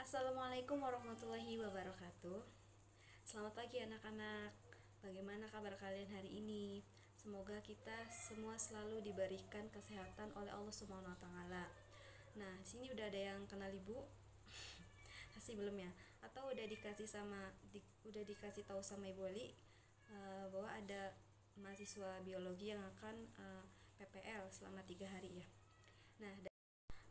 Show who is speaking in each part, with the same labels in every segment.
Speaker 1: Assalamualaikum warahmatullahi wabarakatuh. Selamat pagi anak-anak. Bagaimana kabar kalian hari ini? Semoga kita semua selalu diberikan kesehatan oleh Allah Subhanahu wa taala. Nah, sini udah ada yang kenal Ibu? Masih belum ya? Atau udah dikasih tahu sama Ibu Ali bahwa ada mahasiswa biologi yang akan PPL selama 3 hari ya. Nah,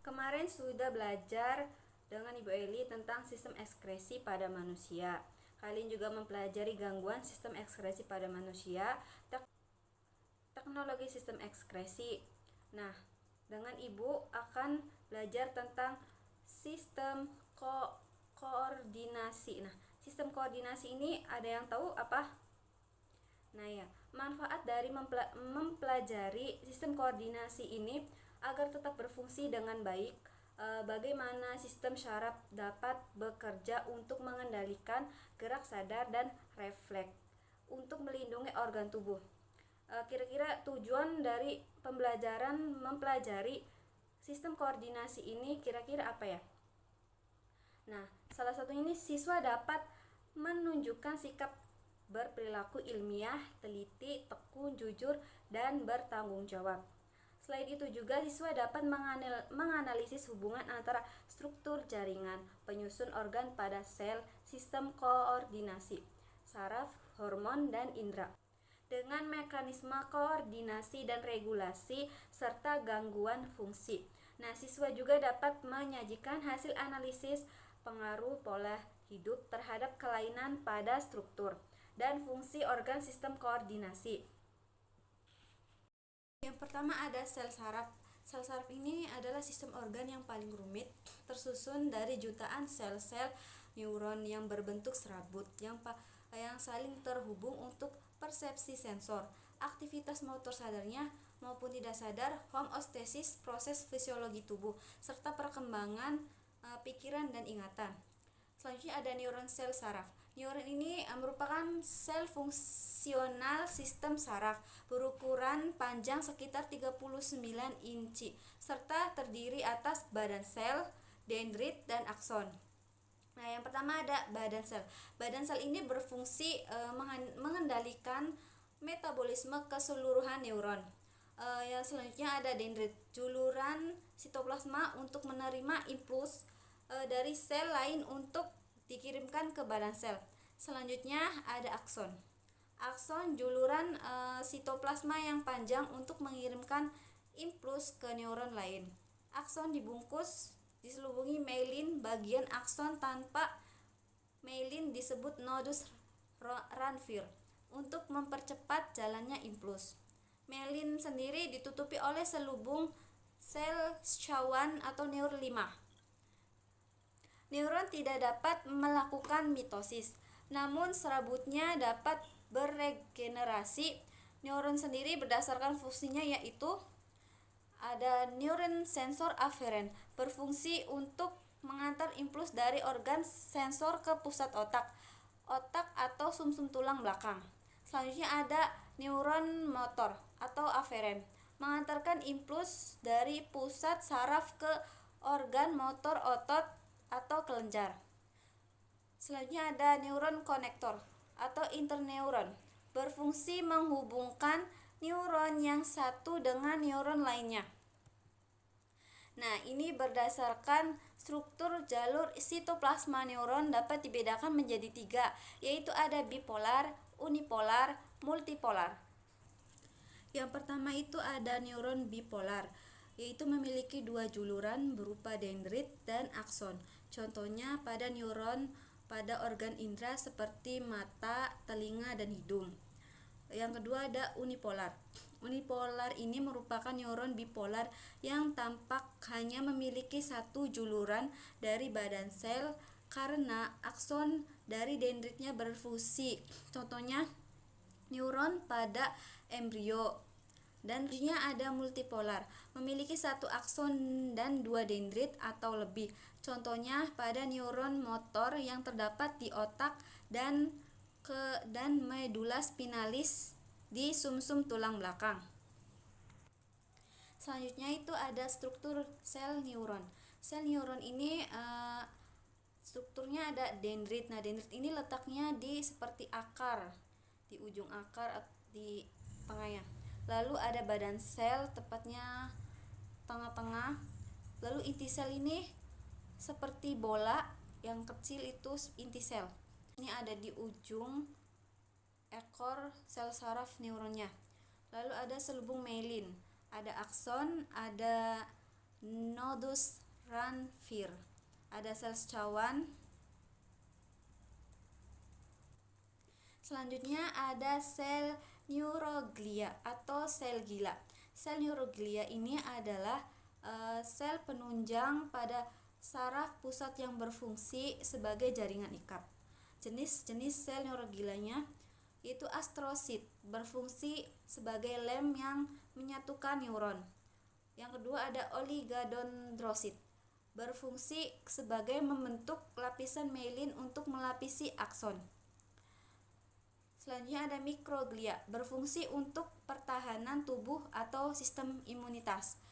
Speaker 1: kemarin sudah belajar dengan Ibu Eli tentang sistem ekskresi pada manusia. Kalian juga mempelajari gangguan sistem ekskresi pada manusia, teknologi sistem ekskresi. Nah, dengan Ibu akan belajar tentang sistem koordinasi. Nah, sistem koordinasi ini ada yang tahu apa? Nah ya, manfaat dari mempelajari sistem koordinasi ini agar tetap berfungsi dengan baik. Bagaimana sistem syaraf dapat bekerja untuk mengendalikan gerak sadar dan refleks untuk melindungi organ tubuh. Kira-kira tujuan dari pembelajaran mempelajari sistem koordinasi ini kira-kira apa ya? Nah, salah satu ini siswa dapat menunjukkan sikap berperilaku ilmiah, teliti, tekun, jujur, dan bertanggung jawab. Selain itu juga siswa dapat menganalisis hubungan antara struktur jaringan, penyusun organ pada sel, sistem koordinasi, saraf, hormon, dan indera. Dengan mekanisme koordinasi dan regulasi serta gangguan fungsi. Nah, siswa juga dapat menyajikan hasil analisis pengaruh pola hidup terhadap kelainan pada struktur dan fungsi organ sistem koordinasi. Yang pertama ada sel saraf. Sel saraf ini adalah sistem organ yang paling rumit, tersusun dari jutaan sel-sel neuron yang berbentuk serabut yang saling terhubung untuk persepsi sensor, aktivitas motor sadarnya maupun tidak sadar, homeostasis, proses fisiologi tubuh, serta perkembangan pikiran dan ingatan. Selanjutnya ada neuron sel saraf. Neuron ini merupakan sel fungsional sistem saraf berukuran panjang sekitar 39 inci serta terdiri atas badan sel, dendrit, dan akson. Nah, yang pertama ada badan sel. Badan sel ini berfungsi mengendalikan metabolisme keseluruhan neuron. Yang selanjutnya ada dendrit, juluran sitoplasma untuk menerima impuls dari sel lain untuk dikirimkan ke badan sel. Selanjutnya ada akson. Akson juluran sitoplasma yang panjang untuk mengirimkan impuls ke neuron lain. Akson diselubungi myelin. Bagian akson tanpa myelin disebut nodus Ranvier untuk mempercepat jalannya impuls. Myelin sendiri ditutupi oleh selubung sel Schwann atau neuron 5. Neuron tidak dapat melakukan mitosis, namun serabutnya dapat beregenerasi. Neuron sendiri berdasarkan fungsinya yaitu ada neuron sensor aferen, berfungsi untuk mengantar impuls dari organ sensor ke pusat otak atau sumsum tulang belakang. Selanjutnya ada neuron motor atau aferen, mengantarkan impuls dari pusat saraf ke organ motor otot atau kelenjar. Selanjutnya ada neuron konektor atau interneuron, berfungsi menghubungkan neuron yang satu dengan neuron lainnya. Nah, ini berdasarkan struktur jalur sitoplasma neuron dapat dibedakan menjadi 3, yaitu ada bipolar, unipolar, multipolar. Yang pertama itu ada neuron bipolar, yaitu memiliki 2 juluran berupa dendrit dan akson. Contohnya pada neuron pada organ indera seperti mata, telinga, dan hidung. Yang kedua ada unipolar. Unipolar ini merupakan neuron bipolar yang tampak hanya memiliki 1 juluran dari badan sel karena akson dari dendritnya berfungsi. Contohnya neuron pada embrio. Dan selanjutnya ada multipolar, memiliki 1 akson dan 2 dendrit atau lebih. Contohnya pada neuron motor yang terdapat di otak dan medula spinalis di sumsum tulang belakang. Selanjutnya itu ada struktur sel neuron. Sel neuron ini belakangnya ada dendrit. Nah, dendrit ini letaknya di seperti akar, di ujung akar di tengahnya. Lalu ada badan sel, tepatnya tengah-tengah. Lalu inti sel ini seperti bola yang kecil, itu inti sel. Ini ada di ujung ekor sel saraf neuronnya. Lalu ada selubung myelin, ada akson, ada nodus Ranvier, ada sel cawan. Selanjutnya ada sel neuroglia atau sel gila. Sel neuroglia ini adalah sel penunjang pada saraf pusat yang berfungsi sebagai jaringan ikat. Jenis-jenis sel neurogilanya yaitu astrosit, berfungsi sebagai lem yang menyatukan neuron. Yang kedua ada oligodendrosit, berfungsi sebagai membentuk lapisan myelin untuk melapisi akson. Selanjutnya ada mikroglia, berfungsi untuk pertahanan tubuh atau sistem imunitas.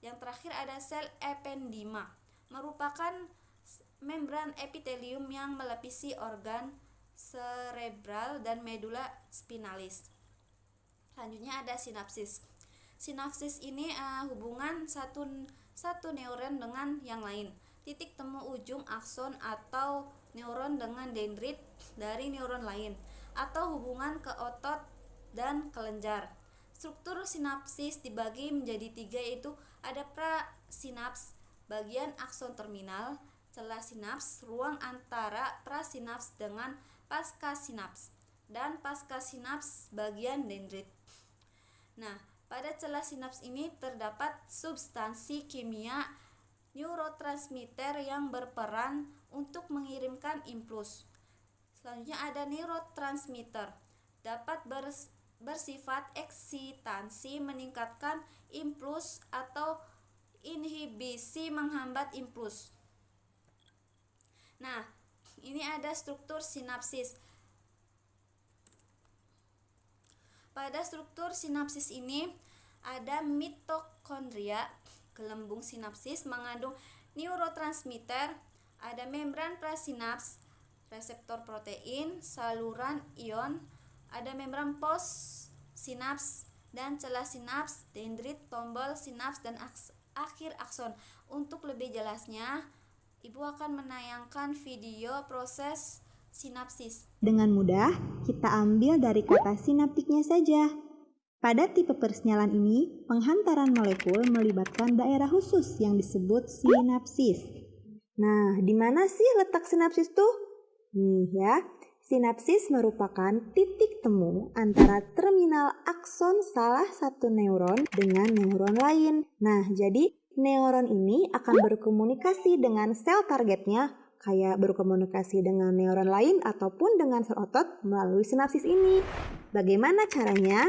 Speaker 1: Yang terakhir ada sel ependima, merupakan membran epitelium yang melapisi organ cerebral dan medula spinalis. Selanjutnya ada sinapsis. Sinapsis ini hubungan satu neuron dengan yang lain. Titik temu ujung akson atau neuron dengan dendrit dari neuron lain, atau hubungan ke otot dan kelenjar. Struktur sinapsis dibagi menjadi 3, yaitu ada prasinaps, bagian akson terminal, celah sinaps, ruang antara prasinaps dengan pasca-sinaps, dan pasca-sinaps bagian dendrit. Nah, pada celah sinaps ini terdapat substansi kimia neurotransmitter yang berperan untuk mengirimkan impuls. Selanjutnya ada neurotransmitter, dapat bersifat eksitansi, meningkatkan impuls, atau inhibisi, menghambat impuls. Nah, ini ada struktur sinapsis. Pada struktur sinapsis ini ada mitokondria, gelembung sinapsis mengandung neurotransmitter, ada membran prasinaps, reseptor protein, saluran ion, ada membran postsinaps dan celah sinaps, dendrit, tombol sinaps, dan akhir akson. Untuk lebih jelasnya, Ibu akan menayangkan video proses sinapsis.
Speaker 2: Dengan mudah, kita ambil dari kata sinaptiknya saja. Pada tipe persinyalan ini, penghantaran molekul melibatkan daerah khusus yang disebut sinapsis. Nah, di mana sih letak sinapsis tuh? Nih ya, sinapsis merupakan titik temu antara terminal akson salah satu neuron dengan neuron lain. Nah, jadi neuron ini akan berkomunikasi dengan sel targetnya, kayak berkomunikasi dengan neuron lain ataupun dengan sel otot melalui sinapsis ini. Bagaimana caranya?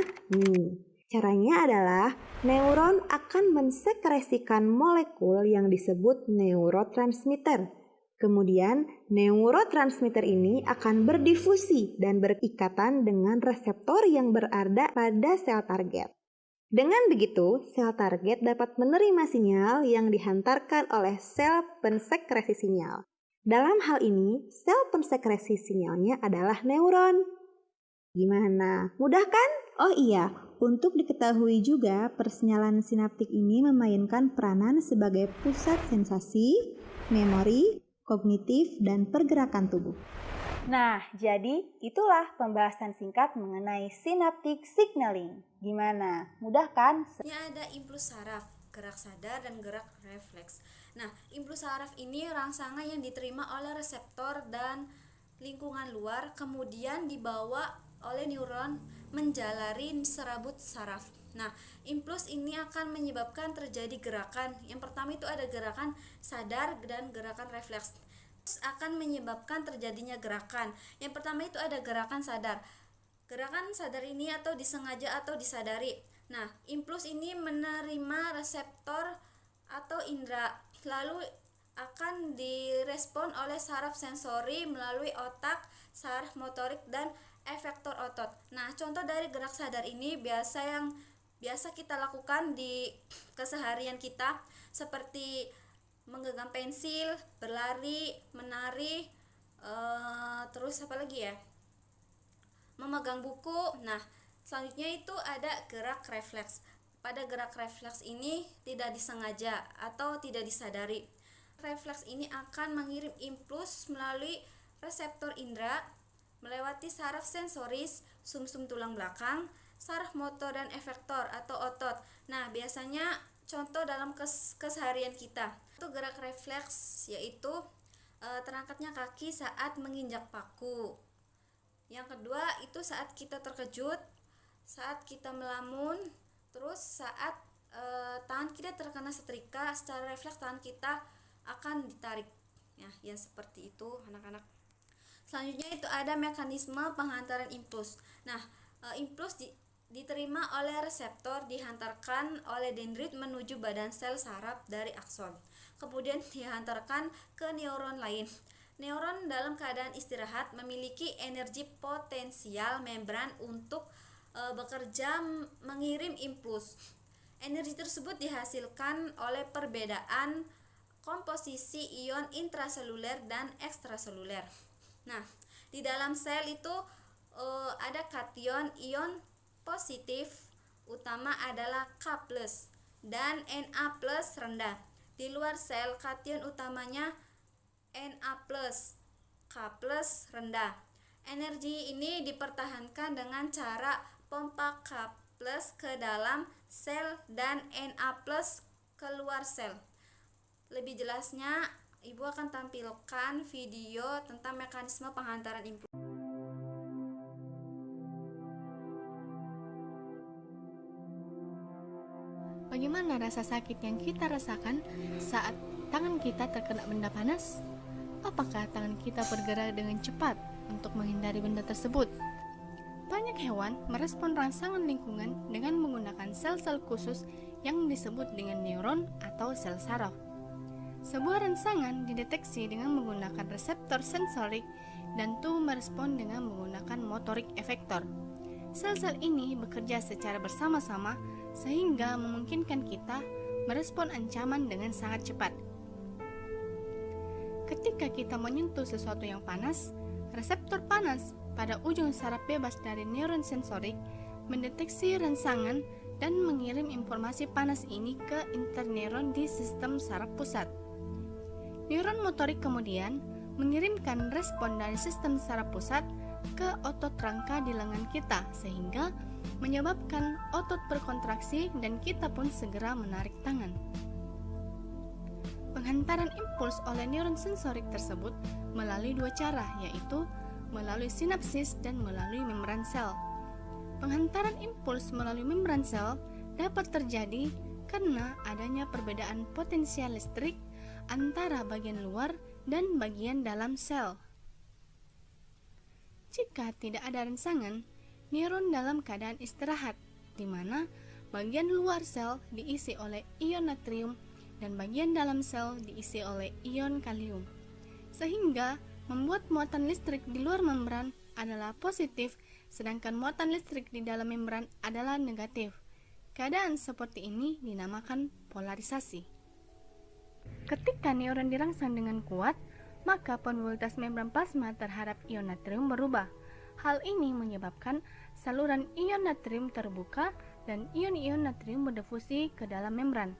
Speaker 2: Caranya adalah neuron akan mensekresikan molekul yang disebut neurotransmitter. Kemudian, neurotransmitter ini akan berdifusi dan berikatan dengan reseptor yang berada pada sel target. Dengan begitu, sel target dapat menerima sinyal yang dihantarkan oleh sel pensekresi sinyal. Dalam hal ini, sel pensekresi sinyalnya adalah neuron. Gimana? Mudah kan? Oh iya, untuk diketahui juga, persinyalan sinaptik ini memainkan peranan sebagai pusat sensasi, memori, kognitif, dan pergerakan tubuh. Nah, jadi itulah pembahasan singkat mengenai synaptic signaling. Gimana? Mudah kan?
Speaker 1: Ini ada impuls saraf, gerak sadar, dan gerak refleks. Nah, impuls saraf ini rangsangan yang diterima oleh reseptor dan lingkungan luar, kemudian dibawa oleh neuron menjalari serabut saraf. Nah, impuls ini akan menyebabkan terjadi gerakan. Yang pertama itu ada gerakan sadar dan gerakan refleks. Akan menyebabkan terjadinya gerakan. Yang pertama itu ada gerakan sadar. Gerakan sadar ini atau disengaja atau disadari. Nah, impuls ini menerima reseptor atau indera, lalu akan direspon oleh saraf sensori melalui otak, saraf motorik, dan efektor otot. Nah, contoh dari gerak sadar ini biasa kita lakukan di keseharian kita, seperti menggenggam pensil, berlari, menari, terus apa lagi ya? Memegang buku. Nah, selanjutnya itu ada gerak refleks. Pada gerak refleks ini tidak disengaja atau tidak disadari. Refleks ini akan mengirim impuls melalui reseptor indera, melewati saraf sensoris, sumsum tulang belakang, saraf motor dan efektor atau otot. Nah, biasanya contoh dalam keseharian kita itu gerak refleks yaitu terangkatnya kaki saat menginjak paku. Yang kedua itu saat kita terkejut, saat kita melamun, terus saat tangan kita terkena setrika, secara refleks tangan kita akan ditarik. Ya seperti itu anak-anak. Selanjutnya itu ada mekanisme penghantaran impuls. Nah, impuls diterima oleh reseptor, dihantarkan oleh dendrit menuju badan sel saraf dari akson. Kemudian dihantarkan ke neuron lain. Neuron dalam keadaan istirahat memiliki energi potensial membran untuk bekerja mengirim impuls. Energi tersebut dihasilkan oleh perbedaan komposisi ion intraseluler dan ekstraseluler. Nah, di dalam sel itu ada kation ion positif utama adalah K+ dan Na+ rendah. Di luar sel kation utamanya Na+, K+ rendah. Energi ini dipertahankan dengan cara pompa K+ ke dalam sel dan Na+ keluar sel. Lebih jelasnya, Ibu akan tampilkan video tentang mekanisme penghantaran impuls.
Speaker 3: Bagaimana rasa sakit yang kita rasakan saat tangan kita terkena benda panas? Apakah tangan kita bergerak dengan cepat untuk menghindari benda tersebut? Banyak hewan merespon rangsangan lingkungan dengan menggunakan sel-sel khusus yang disebut dengan neuron atau sel saraf. Sebuah rangsangan dideteksi dengan menggunakan reseptor sensorik dan tubuh merespon dengan menggunakan motorik efektor. Sel-sel ini bekerja secara bersama-sama sehingga memungkinkan kita merespon ancaman dengan sangat cepat. Ketika kita menyentuh sesuatu yang panas, reseptor panas pada ujung saraf bebas dari neuron sensorik mendeteksi rangsangan dan mengirim informasi panas ini ke interneuron di sistem saraf pusat. Neuron motorik kemudian mengirimkan respon dari sistem saraf pusat ke otot rangka di lengan kita sehingga menyebabkan otot berkontraksi dan kita pun segera menarik tangan. Penghantaran impuls oleh neuron sensorik tersebut melalui dua cara, yaitu melalui sinapsis dan melalui membran sel. Penghantaran impuls melalui membran sel dapat terjadi karena adanya perbedaan potensial listrik antara bagian luar dan bagian dalam sel. Jika tidak ada rangsangan, neuron dalam keadaan istirahat, di mana bagian luar sel diisi oleh ion natrium dan bagian dalam sel diisi oleh ion kalium, sehingga membuat muatan listrik di luar membran adalah positif, sedangkan muatan listrik di dalam membran adalah negatif. Keadaan seperti ini dinamakan polarisasi. Ketika neuron dirangsang dengan kuat, maka permeabilitas membran plasma terhadap ion natrium berubah. Hal ini menyebabkan saluran ion natrium terbuka dan ion-ion natrium berdifusi ke dalam membran,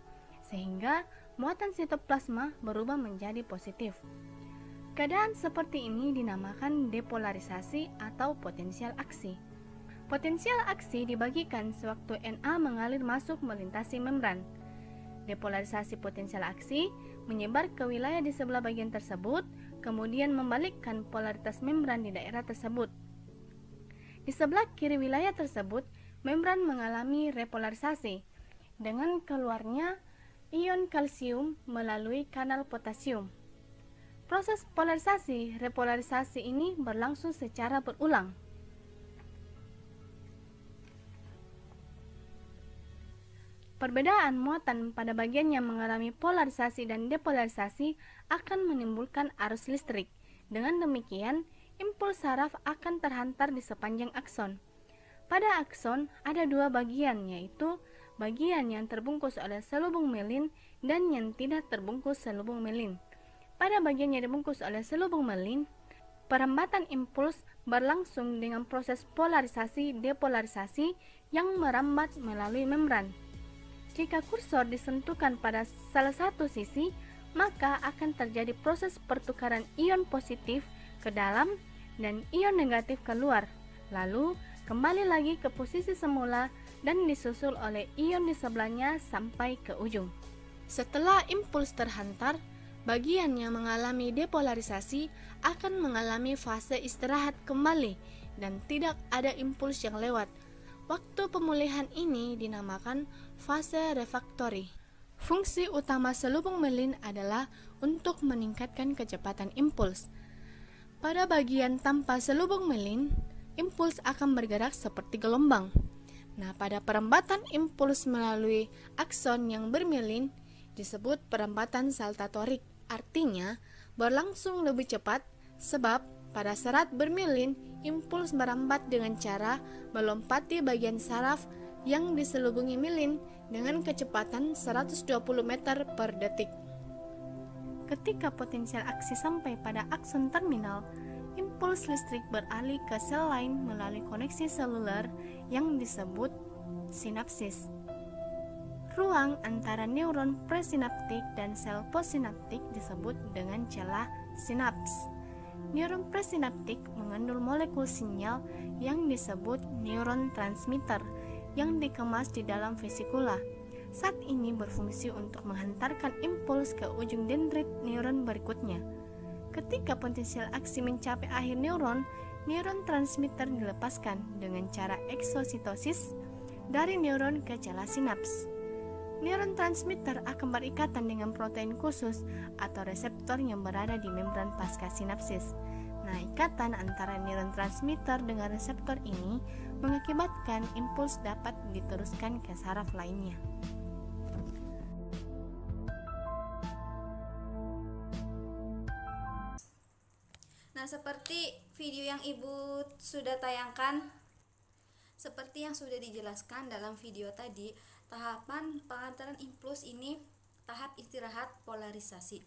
Speaker 3: sehingga muatan sitoplasma berubah menjadi positif. Keadaan seperti ini dinamakan depolarisasi atau potensial aksi. Potensial aksi dibagikan sewaktu Na mengalir masuk melintasi membran. Depolarisasi potensial aksi menyebar ke wilayah di sebelah bagian tersebut, kemudian membalikkan polaritas membran di daerah tersebut. Di sebelah kiri wilayah tersebut, membran mengalami repolarisasi dengan keluarnya ion kalsium melalui kanal potasium. Proses polarisasi repolarisasi ini berlangsung secara berulang. Perbedaan muatan pada bagian yang mengalami polarisasi dan depolarisasi akan menimbulkan arus listrik. Dengan demikian, impuls saraf akan terhantar di sepanjang akson. Pada akson ada dua bagian, yaitu bagian yang terbungkus oleh selubung mielin dan yang tidak terbungkus selubung melin. Pada bagian yang dibungkus oleh selubung melin, perambatan impuls berlangsung dengan proses polarisasi-depolarisasi yang merambat melalui membran. Jika kursor disentuhkan pada salah satu sisi, maka akan terjadi proses pertukaran ion positif ke dalam dan ion negatif keluar, lalu kembali lagi ke posisi semula dan disusul oleh ion di sebelahnya sampai ke ujung. Setelah impuls terhantar, bagian yang mengalami depolarisasi akan mengalami fase istirahat kembali dan tidak ada impuls yang lewat. Waktu pemulihan ini dinamakan fase refraktori. Fungsi utama selubung melin adalah untuk meningkatkan kecepatan impuls. Pada bagian tanpa selubung melin, impuls akan bergerak seperti gelombang. Nah, pada perambatan impuls melalui akson yang bermelin disebut perambatan saltatorik. Artinya, berlangsung lebih cepat sebab pada serat bermelin, impuls merambat dengan cara melompati bagian saraf yang diselubungi melin dengan kecepatan 120 meter per detik. Ketika potensial aksi sampai pada akson terminal, impuls listrik beralih ke sel lain melalui koneksi seluler yang disebut sinapsis. Ruang antara neuron presinaptik dan sel postsinaptik disebut dengan celah sinaps. Neuron presinaptik mengandung molekul sinyal yang disebut neuron transmitter yang dikemas di dalam vesikula. Saat ini berfungsi untuk menghantarkan impuls ke ujung dendrit neuron berikutnya. Ketika potensial aksi mencapai akhir neuron transmitter dilepaskan dengan cara eksositosis dari neuron ke celah sinaps. Neuron transmitter akan berikatan dengan protein khusus atau reseptor yang berada di membran pasca sinapsis. Nah, ikatan antara neuron transmitter dengan reseptor ini mengakibatkan impuls dapat diteruskan ke saraf lainnya.
Speaker 1: Nah, seperti video yang Ibu sudah tayangkan, seperti yang sudah dijelaskan dalam video tadi, tahapan pengantaran impuls ini tahap istirahat polarisasi.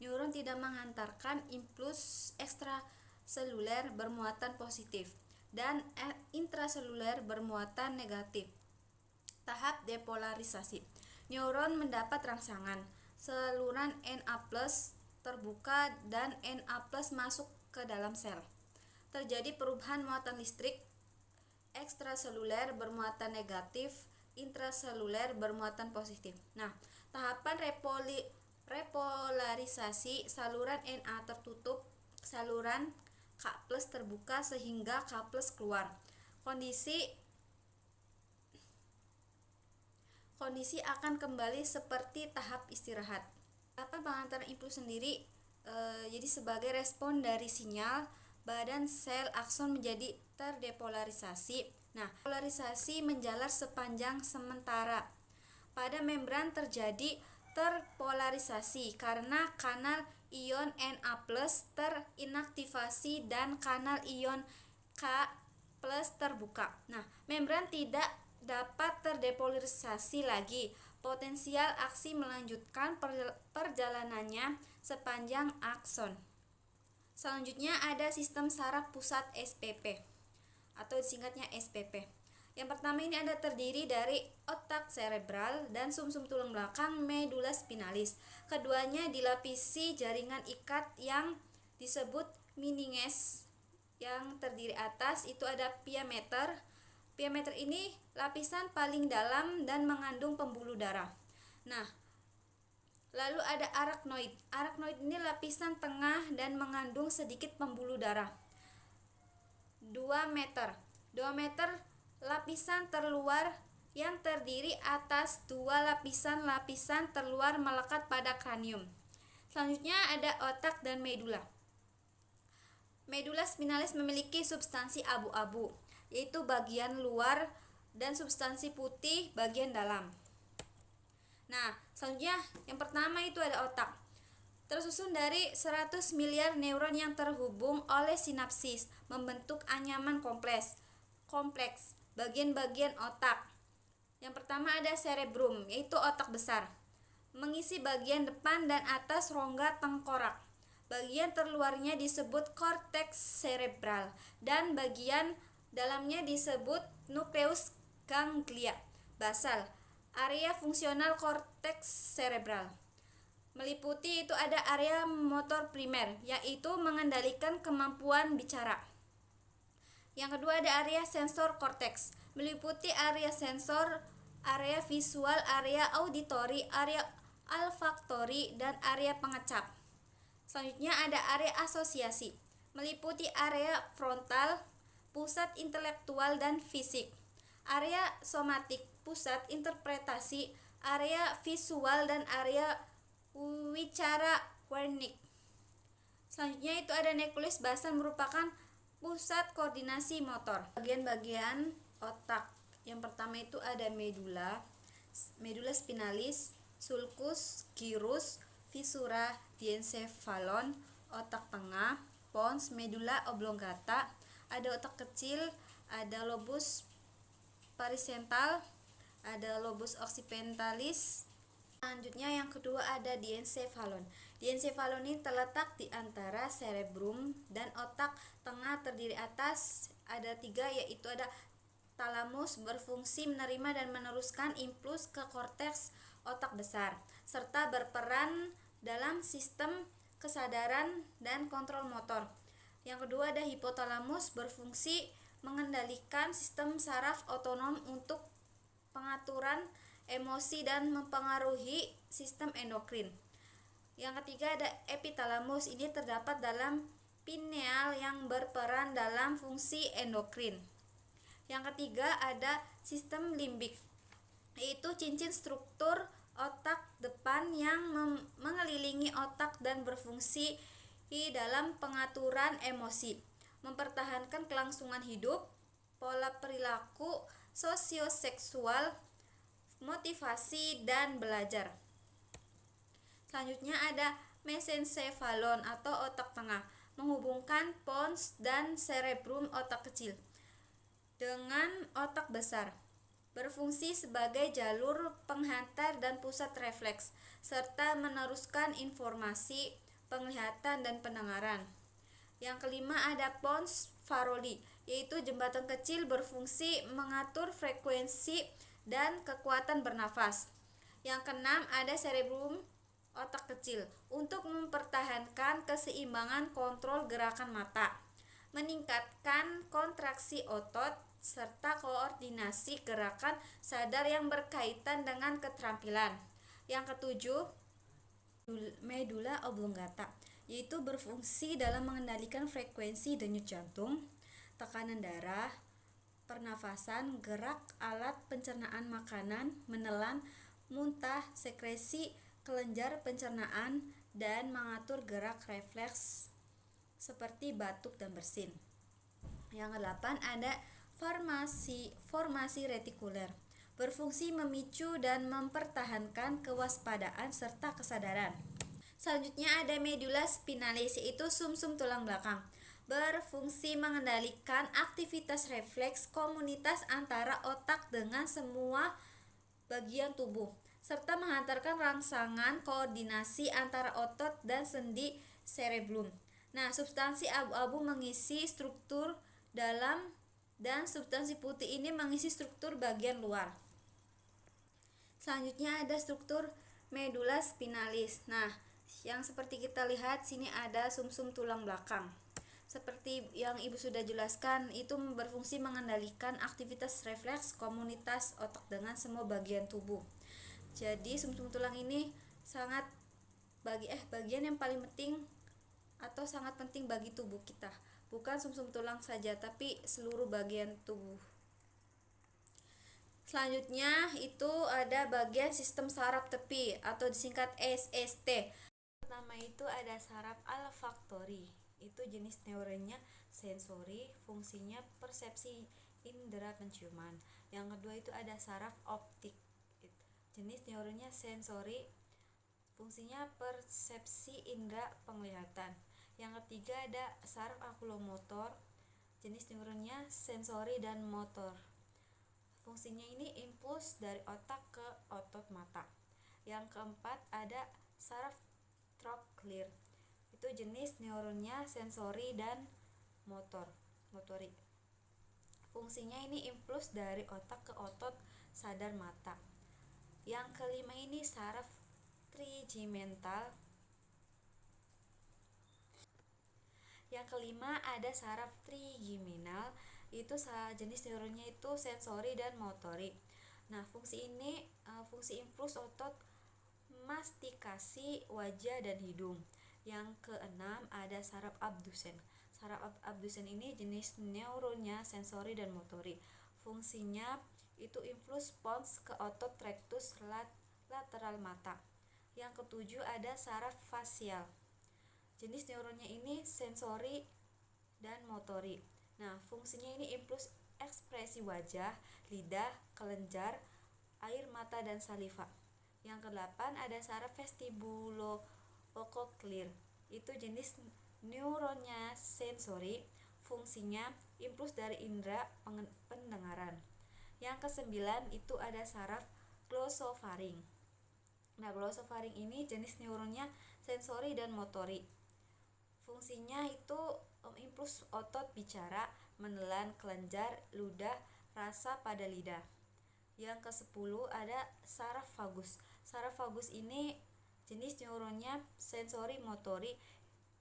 Speaker 1: Neuron tidak menghantarkan impuls ekstraseluler bermuatan positif dan intraseluler bermuatan negatif. Tahap depolarisasi. Neuron mendapat rangsangan. Saluran Na+ terbuka dan Na+ masuk ke dalam sel. Terjadi perubahan muatan listrik. Ekstraseluler bermuatan negatif, intraseluler bermuatan positif. Nah, tahapan repolarisasi, saluran Na tertutup, saluran K+ terbuka sehingga K+ keluar. Kondisi akan kembali seperti tahap istirahat. Tahapan pengantaran impuls sendiri jadi sebagai respon dari sinyal badan sel akson menjadi terdepolarisasi. Nah, polarisasi menjalar sepanjang sementara. Pada membran terjadi terpolarisasi karena kanal ion Na+ terinaktivasi dan kanal ion K+ terbuka. Nah, membran tidak dapat terdepolarisasi lagi. Potensial aksi melanjutkan perjalanannya sepanjang akson. Selanjutnya ada sistem saraf pusat SPP atau singkatnya SPP. Yang pertama ini ada terdiri dari otak cerebral dan sumsum tulang belakang medula spinalis. Keduanya dilapisi jaringan ikat yang disebut meninges. Yang terdiri atas itu ada pia mater. Pia mater ini lapisan paling dalam dan mengandung pembuluh darah. Nah, lalu ada arachnoid. Arachnoid ini lapisan tengah dan mengandung sedikit pembuluh darah. 2 meter. 2 meter lapisan terluar yang terdiri atas 2 lapisan terluar melekat pada kranium. Selanjutnya ada otak dan medula. Medula spinalis memiliki substansi abu-abu, yaitu bagian luar dan substansi putih bagian dalam. Nah, selanjutnya yang pertama itu ada otak. Tersusun dari 100 miliar neuron yang terhubung oleh sinapsis membentuk anyaman kompleks bagian-bagian otak. Yang pertama ada cerebrum, yaitu otak besar. mengisi bagian depan dan atas rongga tengkorak. Bagian terluarnya disebut korteks cerebral dan bagian dalamnya disebut nukleus ganglia basal. Area fungsional korteks cerebral meliputi itu ada area motor primer, yaitu mengendalikan kemampuan bicara. Yang kedua ada area sensor korteks, meliputi area sensor, area visual, area auditori, area olfaktori, dan area pengecap. Selanjutnya ada area asosiasi, meliputi area frontal, pusat intelektual dan fisik, area somatik, pusat interpretasi, area visual, dan area wicara wernik. Selanjutnya itu ada nukleus basal, merupakan pusat koordinasi motor. Bagian-bagian otak yang pertama itu ada medula, medula spinalis, sulcus, gyrus, viscera, diencephalon, otak tengah, pons, medula oblongata, ada otak kecil, ada lobus parietal, ada lobus occipitalis. Selanjutnya yang kedua ada diencephalon. Diencephalon ini terletak di antara cerebrum dan otak tengah, terdiri atas ada 3, yaitu ada talamus, berfungsi menerima dan meneruskan impuls ke korteks otak besar, serta berperan dalam sistem kesadaran dan kontrol motor. Yang kedua ada hipotalamus, berfungsi mengendalikan sistem saraf otonom untuk pengaturan emosi dan mempengaruhi sistem endokrin. Yang ketiga ada epitalamus, ini terdapat dalam pineal yang berperan dalam fungsi endokrin. Yang ketiga ada sistem limbik, yaitu cincin struktur otak depan yang mengelilingi otak dan berfungsi dalam pengaturan emosi, mempertahankan kelangsungan hidup, pola perilaku, sosioseksual, motivasi, dan belajar. Selanjutnya ada mesencephalon atau otak tengah, menghubungkan pons dan cerebrum otak kecil dengan otak besar, berfungsi sebagai jalur penghantar dan pusat refleks, serta meneruskan informasi, penglihatan, dan pendengaran. Yang kelima ada pons faroli, yaitu jembatan kecil, berfungsi mengatur frekuensi dan kekuatan bernafas. Yang keenam ada cerebrum otak kecil, untuk mempertahankan keseimbangan kontrol gerakan mata, meningkatkan kontraksi otot, serta koordinasi gerakan sadar yang berkaitan dengan keterampilan. Yang ketujuh, medula oblongata, yaitu berfungsi dalam mengendalikan frekuensi denyut jantung, tekanan darah, pernafasan, gerak alat pencernaan makanan, menelan, muntah, sekresi kelenjar pencernaan, dan mengatur gerak refleks seperti batuk dan bersin. Yang kedelapan ada formasi retikuler, berfungsi memicu dan mempertahankan kewaspadaan serta kesadaran. Selanjutnya ada medula spinalis, yaitu sumsum tulang belakang, berfungsi mengendalikan aktivitas refleks komunitas antara otak dengan semua bagian tubuh, serta menghantarkan rangsangan koordinasi antara otot dan sendi cerebrum. Nah, substansi abu-abu mengisi struktur dalam dan substansi putih ini mengisi struktur bagian luar. Selanjutnya ada struktur medula spinalis. Nah, yang seperti kita lihat sini ada sumsum tulang belakang. Seperti yang Ibu sudah jelaskan, itu berfungsi mengendalikan aktivitas refleks komunitas otak dengan semua bagian tubuh. Jadi sumsum tulang ini sangat bagian yang paling penting atau sangat penting bagi tubuh kita. Bukan sumsum tulang saja, tapi seluruh bagian tubuh. Selanjutnya itu ada bagian sistem saraf tepi atau disingkat SST. Pertama itu ada saraf olfaktori, itu jenis neuronnya sensori, fungsinya persepsi indera penciuman. Yang kedua itu ada saraf optik, jenis neuronnya sensori, fungsinya persepsi indera penglihatan. Yang ketiga ada saraf okulomotor, jenis neuronnya sensori dan motor, fungsinya ini impuls dari otak ke otot mata. Yang keempat ada saraf trochlear. Itu jenis neuronnya sensori dan motorik. Fungsinya ini impuls dari otak ke otot sadar mata. Yang kelima ini saraf trigeminal. Yang kelima ada saraf trigeminal, itu jenis neuronnya itu sensori dan motorik. Nah, fungsi ini fungsi impuls otot mastikasi wajah dan hidung. Yang keenam ada saraf abdusen. Saraf abdusen ini jenis neuronnya sensori dan motorik. Fungsinya itu impuls pons ke otot rectus lateral mata. Yang ketujuh ada saraf fasial. Jenis neuronnya ini sensori dan motorik. Nah, fungsinya ini impuls ekspresi wajah, lidah, kelenjar, air mata dan saliva. Yang kedelapan ada saraf vestibulocochlear. Itu jenis neuronnya sensori, fungsinya impuls dari indera pendengaran. Yang kesembilan itu ada saraf glossofaring. Nah, glossofaring ini jenis neuronnya sensori dan motorik. Fungsinya itu impuls otot bicara, menelan, kelenjar, ludah, rasa pada lidah. Yang ke-10 ada saraf vagus. Saraf vagus ini jenis neuronnya sensori motorik.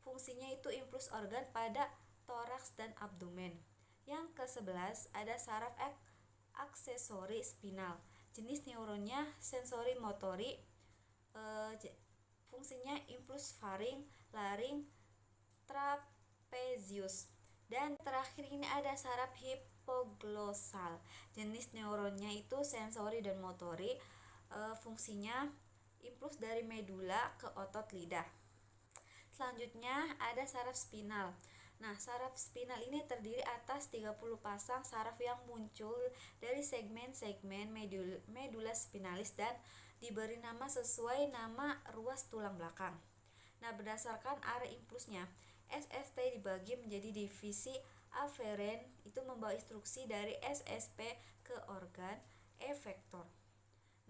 Speaker 1: Fungsinya itu impuls organ pada toraks dan abdomen. Yang ke-11 ada saraf aksesori spinal. Jenis neuronnya sensori motorik. Fungsinya impuls faring, laring, trapezius. Dan terakhir ini ada saraf hipoglossal. Jenis neuronnya itu sensori dan motorik. Fungsinya impuls dari medula ke otot lidah. Selanjutnya ada saraf spinal. Nah, saraf spinal ini terdiri atas 30 pasang saraf yang muncul dari segmen-segmen medula spinalis dan diberi nama sesuai nama ruas tulang belakang. Nah, berdasarkan area impulsnya, SST dibagi menjadi divisi aferen, itu membawa instruksi dari SSP ke organ efektor.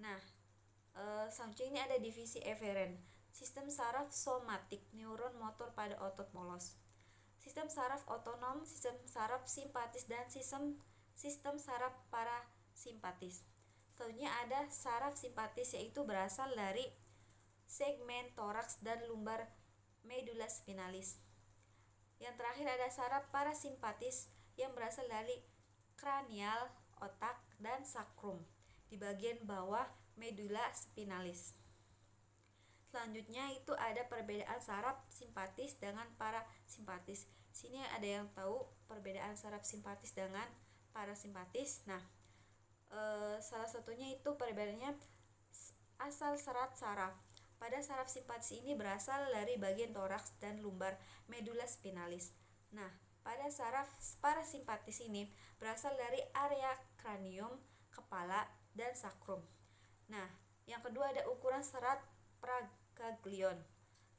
Speaker 1: Nah, selanjutnya ini ada divisi eferen, sistem saraf somatik, neuron motor pada otot polos, sistem saraf otonom, sistem saraf simpatis, dan sistem saraf parasimpatis. Selanjutnya ada saraf simpatis, yaitu berasal dari segmen toraks dan lumbar medula spinalis. Yang terakhir ada saraf parasimpatis yang berasal dari kranial, otak, dan sakrum di bagian bawah medula spinalis. Selanjutnya itu ada perbedaan saraf simpatis dengan parasimpatis. Sini ada yang tahu perbedaan saraf simpatis dengan parasimpatis. Nah, salah satunya itu perbedaannya asal serat saraf. Pada saraf simpatis ini berasal dari bagian toraks dan lumbar medula spinalis. Nah, pada saraf parasimpatis ini berasal dari area kranium, kepala, dan sakrum. Nah, yang kedua ada ukuran serat pragaglion.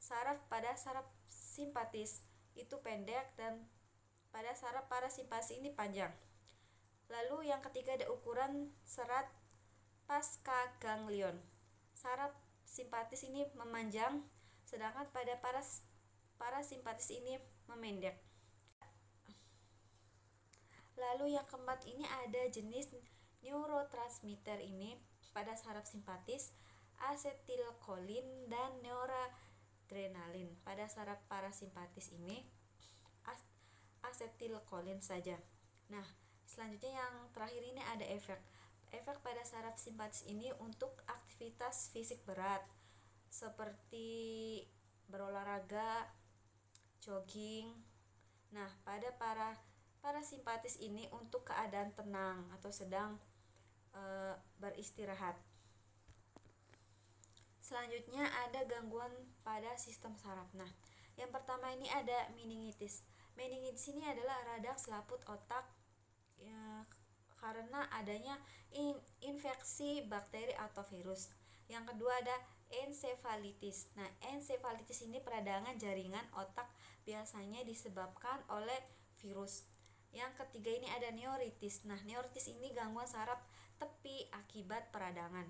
Speaker 1: Saraf pada saraf simpatis itu pendek dan pada saraf parasimpatis ini panjang. Lalu yang ketiga ada ukuran serat pascaganglion. Saraf simpatis ini memanjang, sedangkan pada parasimpatis ini memendek. Lalu yang keempat ini ada jenis neurotransmitter ini pada saraf simpatis, asetilkolin dan noradrenalin. Pada saraf parasimpatis ini asetilkolin saja. Nah, selanjutnya yang terakhir ini ada efek pada saraf simpatis ini untuk aktivitas fisik berat seperti berolahraga, jogging. Nah, pada parasimpatis ini untuk keadaan tenang atau sedang beristirahat. Selanjutnya ada gangguan pada sistem saraf. Nah, yang pertama ini ada meningitis. Meningitis ini adalah radang selaput otak karena adanya infeksi bakteri atau virus. Yang kedua ada ensefalitis. Nah, ensefalitis ini peradangan jaringan otak, biasanya disebabkan oleh virus. Yang ketiga ini ada neuritis. Nah, neuritis ini gangguan saraf tepi akibat peradangan.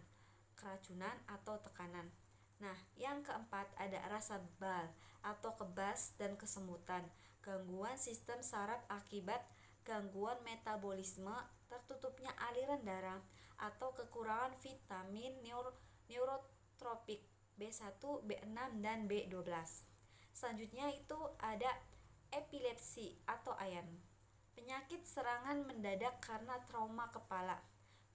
Speaker 1: keracunan atau tekanan. Nah, yang keempat ada rasa bal atau kebas dan kesemutan, gangguan sistem saraf akibat gangguan metabolisme, tertutupnya aliran darah, atau kekurangan vitamin neurotropik B1, B6, dan B12. Selanjutnya itu ada epilepsi atau AYAN. Penyakit serangan mendadak karena trauma kepala,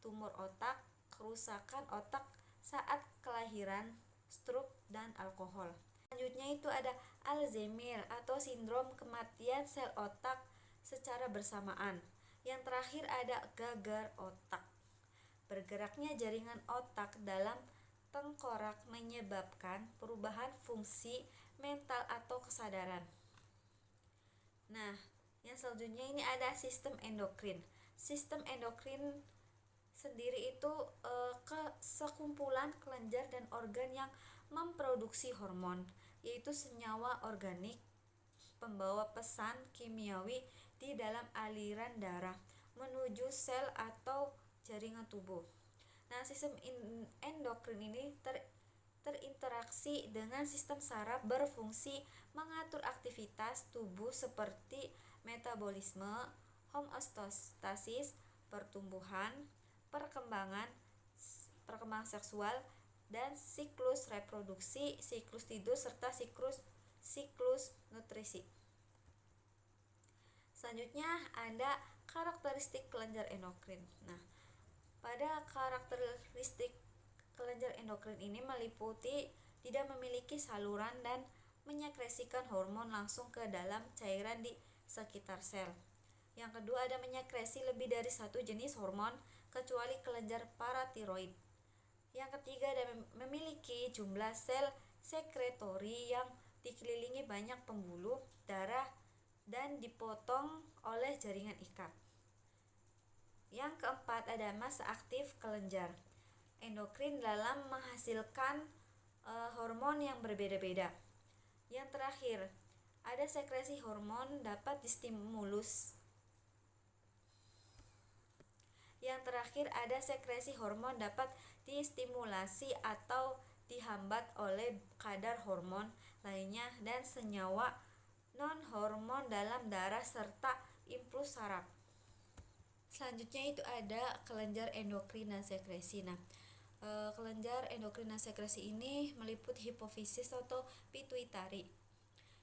Speaker 1: tumor otak, kerusakan otak saat kelahiran, stroke, dan alkohol. Selanjutnya itu ada Alzheimer atau sindrom kematian sel otak secara bersamaan. Yang terakhir ada gagal otak. Bergeraknya jaringan otak dalam tengkorak menyebabkan perubahan fungsi mental atau kesadaran. Nah, yang selanjutnya ini ada sistem endokrin. Sistem endokrin sendiri itu sekumpulan kelenjar dan organ yang memproduksi hormon, yaitu senyawa organik pembawa pesan kimiawi di dalam aliran darah menuju sel atau jaringan tubuh. Nah, sistem endokrin ini terinteraksi dengan sistem saraf, berfungsi mengatur aktivitas tubuh seperti metabolisme, homeostasis, pertumbuhan, perkembangan seksual, dan siklus reproduksi, siklus tidur, serta siklus nutrisi. Selanjutnya ada karakteristik kelenjar endokrin. Nah, pada karakteristik kelenjar endokrin ini meliputi tidak memiliki saluran dan menyekresikan hormon langsung ke dalam cairan di sekitar sel. Yang kedua ada menyekresi lebih dari satu jenis hormon kecuali kelenjar paratiroid. Yang ketiga ada memiliki jumlah sel sekretori yang dikelilingi banyak pembuluh darah dan dipotong oleh jaringan ikat. Yang keempat ada masa aktif kelenjar endokrin dalam menghasilkan hormon yang berbeda-beda. Yang terakhir ada sekresi hormon dapat distimulus. Yang terakhir ada sekresi hormon dapat distimulasi atau dihambat oleh kadar hormon lainnya dan senyawa non-hormon dalam darah serta impuls saraf. Selanjutnya itu ada kelenjar endokrin dan sekresi. Nah, kelenjar endokrin dan sekresi ini meliputi hipofisis atau pituitari.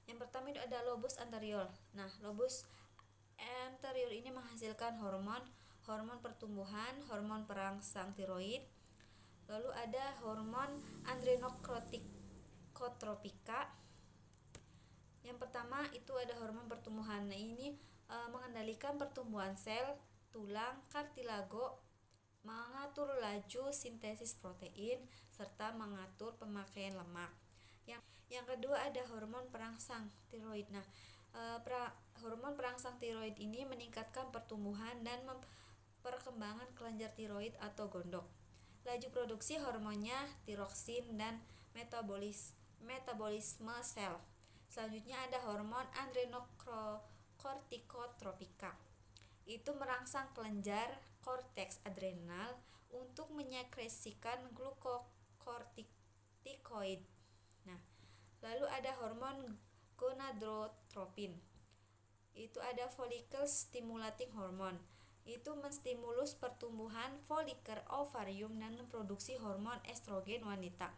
Speaker 1: Yang pertama itu ada lobus anterior. Nah, lobus anterior ini menghasilkan hormon pertumbuhan, hormon perangsang tiroid. Lalu ada hormon adrenokrotikotropika. Yang pertama itu ada hormon pertumbuhan. Nah, ini mengendalikan pertumbuhan sel, tulang, kartilago, mengatur laju sintesis protein, serta mengatur pemakaian lemak. Yang kedua ada hormon perangsang tiroid. Nah, hormon perangsang tiroid ini meningkatkan pertumbuhan dan perkembangan kelenjar tiroid atau gondok. Laju produksi hormonnya tiroksin dan metabolisme sel. Selanjutnya ada hormon adrenokortikotropika. Itu merangsang kelenjar korteks adrenal untuk menyekresikan glukokortikoid. Nah, lalu ada hormon gonadotropin. Itu ada follicle stimulating hormone. Itu menstimulus pertumbuhan folikel ovarium dan memproduksi hormon estrogen wanita.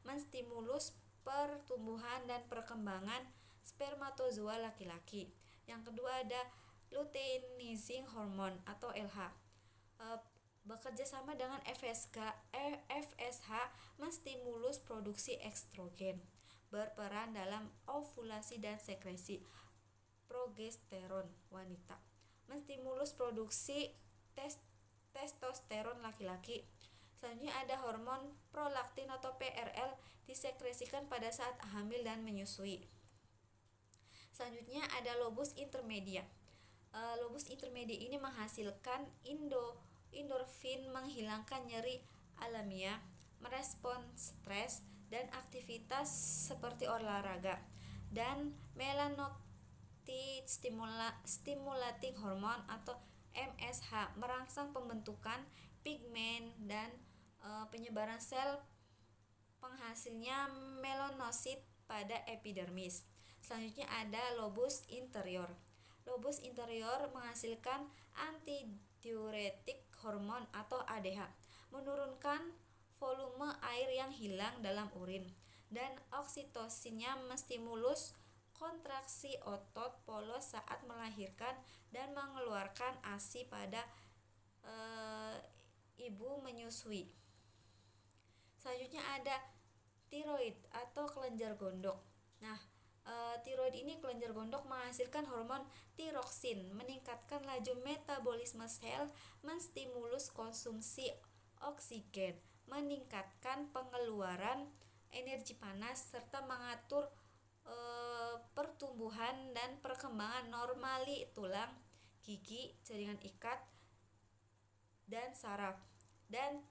Speaker 1: Menstimulus pertumbuhan dan perkembangan spermatozoa laki-laki. Yang kedua ada luteinizing hormone atau LH. Bekerja sama dengan FSH menstimulus produksi estrogen, berperan dalam ovulasi dan sekresi progesteron wanita, menstimulus produksi testosteron laki-laki. Selanjutnya ada hormon prolaktin atau PRL disekresikan pada saat hamil dan menyusui. Selanjutnya ada lobus intermedia. Lobus intermedia ini menghasilkan endorfin, menghilangkan nyeri alamiah, merespon stres dan aktivitas seperti olahraga, dan melanocyte stimulating hormone atau MSH merangsang pembentukan pigmen dan penyebaran sel penghasilnya melanosit pada epidermis. Selanjutnya ada lobus interior. Lobus interior menghasilkan antidiuretik hormon atau ADH, menurunkan volume air yang hilang dalam urin, dan oksitosinnya menstimulus kontraksi otot polos saat melahirkan dan mengeluarkan ASI pada ibu menyusui. Selanjutnya ada tiroid atau kelenjar gondok. Nah, tiroid ini kelenjar gondok menghasilkan hormon tiroksin, meningkatkan laju metabolisme sel, menstimulus konsumsi oksigen, meningkatkan pengeluaran energi panas, serta mengatur pertumbuhan dan perkembangan normali tulang, gigi, jaringan ikat, dan saraf. Dan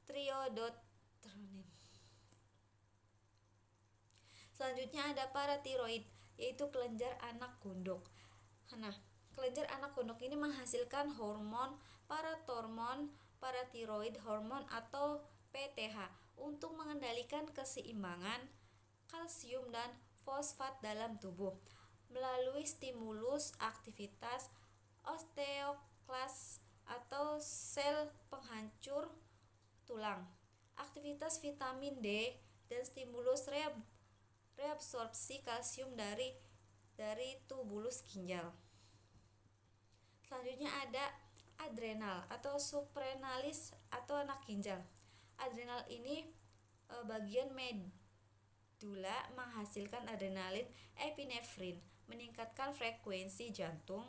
Speaker 1: triodotronin. Selanjutnya ada paratiroid, yaitu kelenjar anak gondok. Nah, kelenjar anak gondok ini menghasilkan hormon paratiroid hormon atau PTH untuk mengendalikan keseimbangan kalsium dan fosfat dalam tubuh melalui stimulus aktivitas osteoklas atau sel penghancur tulang, aktivitas vitamin D, dan stimulus reabsorpsi kalsium dari tubulus ginjal. Selanjutnya ada adrenal atau suprenalis atau anak ginjal. Adrenal ini bagian medula menghasilkan adrenalin, epinefrin, meningkatkan frekuensi jantung,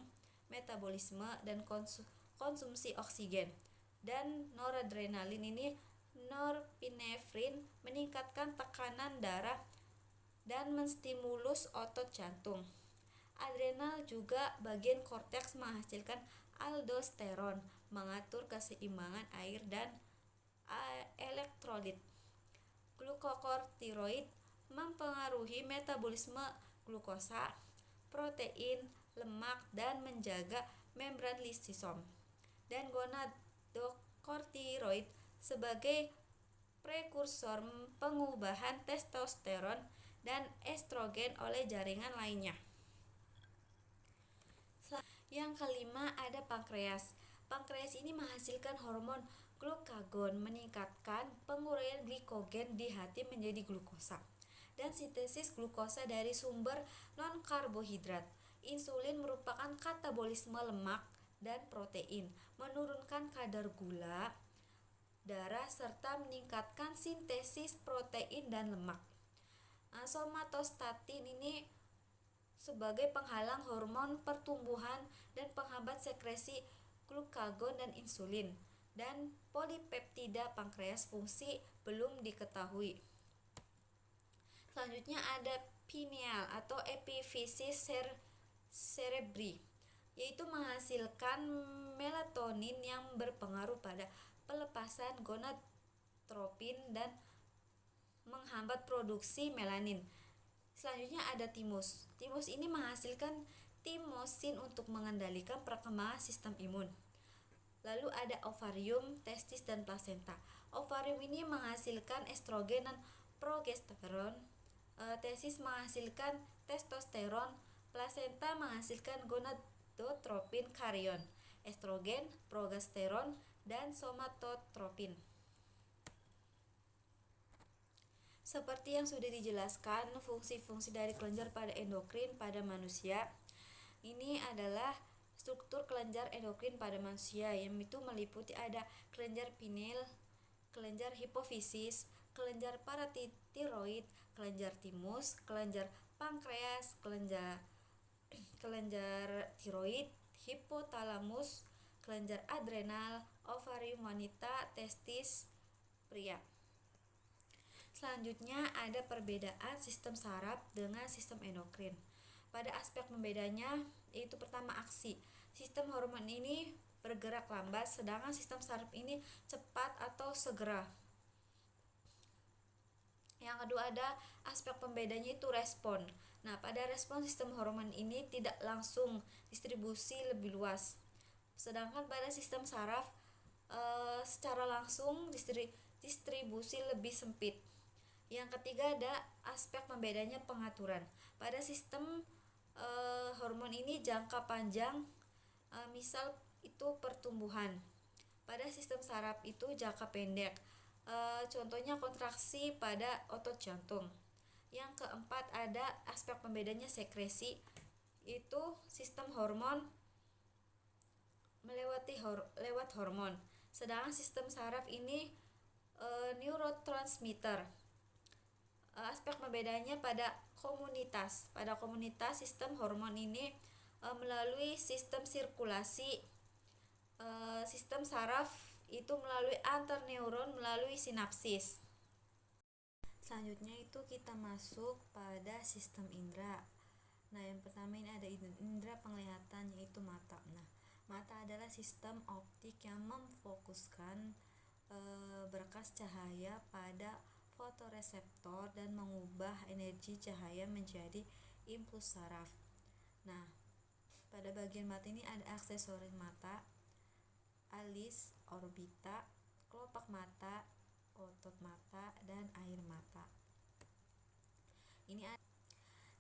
Speaker 1: metabolisme, dan konsumsi oksigen. Dan noradrenalin ini norepinefrin, meningkatkan tekanan darah dan menstimulus otot jantung. Adrenal juga bagian korteks menghasilkan aldosteron, mengatur keseimbangan air dan elektrolit. Glukokortikoid mempengaruhi metabolisme glukosa, protein, lemak, dan menjaga membran lisosom. Dan gonadokortikoid sebagai prekursor pengubahan testosteron dan estrogen oleh jaringan lainnya. Yang kelima ada pankreas. Pankreas ini menghasilkan hormon glukagon, meningkatkan penguraian glikogen di hati menjadi glukosa, dan sintesis glukosa dari sumber non-karbohidrat. Insulin merupakan katabolisme lemak dan protein, menurunkan kadar gula darah, serta meningkatkan sintesis protein dan lemak. Somatostatin ini sebagai penghalang hormon pertumbuhan dan penghambat sekresi glukagon dan insulin. Dan polipeptida pankreas fungsi belum diketahui. Selanjutnya ada pineal atau epifisiz cerebri, yaitu menghasilkan melatonin yang berpengaruh pada pelepasan gonadotropin dan menghambat produksi melanin. Selanjutnya ada timus. Timus ini menghasilkan timosin untuk mengendalikan perkembangan sistem imun. Lalu ada ovarium, testis, dan plasenta. Ovarium ini menghasilkan estrogen dan progesteron. Testis menghasilkan testosteron. Plasenta menghasilkan gonadotropin karion, estrogen, progesteron, dan somatotropin. Seperti yang sudah dijelaskan, fungsi-fungsi dari kelenjar pada endokrin pada manusia ini adalah struktur kelenjar endokrin pada manusia, yang itu meliputi ada kelenjar pineal, kelenjar hipofisis, kelenjar paratiroid, kelenjar timus, kelenjar pankreas, kelenjar tiroid, hipotalamus, kelenjar adrenal, ovarium wanita, testis pria. Selanjutnya ada perbedaan sistem saraf dengan sistem endokrin. Pada aspek pembedanya yaitu pertama aksi. Sistem hormon ini bergerak lambat, sedangkan sistem saraf ini cepat atau segera. Yang kedua ada aspek pembedanya itu respon. Nah, pada respon sistem hormon ini tidak langsung distribusi lebih luas. Sedangkan pada sistem saraf secara langsung distribusi lebih sempit. Yang ketiga ada aspek pembedanya pengaturan. Pada sistem hormon ini jangka panjang, misal itu pertumbuhan. Pada sistem saraf itu jangka pendek, contohnya kontraksi pada otot jantung. Yang keempat ada aspek pembedanya sekresi, itu sistem hormon lewat hormon. Sedangkan sistem saraf ini neurotransmitter. Aspek pembedanya pada komunitas. Pada komunitas sistem hormon ini melalui sistem sirkulasi. Sistem saraf itu melalui antar neuron melalui sinapsis. Selanjutnya itu kita masuk pada sistem indera. Nah, yang pertama ini ada indera penglihatan, yaitu mata. Nah, mata adalah sistem optik yang memfokuskan berkas cahaya pada fotoreseptor dan mengubah energi cahaya menjadi impuls saraf. Nah, pada bagian mata ini ada aksesoris mata, alis, orbita, kelopak mata, otot mata, dan air mata.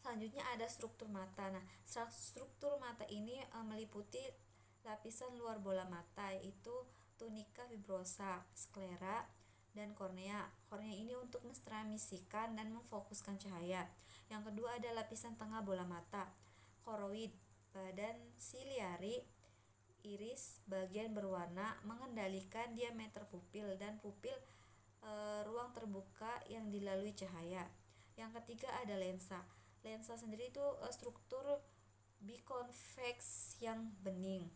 Speaker 1: Selanjutnya ada struktur mata. Nah, struktur mata ini meliputi lapisan luar bola mata, yaitu tunika fibrosa, sklera, dan kornea. Kornea ini untuk mentransmisikan dan memfokuskan cahaya. Yang kedua ada lapisan tengah bola mata, koroid, badan siliari, iris, bagian berwarna, mengendalikan diameter pupil dan pupil, ruang terbuka yang dilalui cahaya. Yang ketiga ada lensa. Lensa sendiri itu struktur bikonveks yang bening.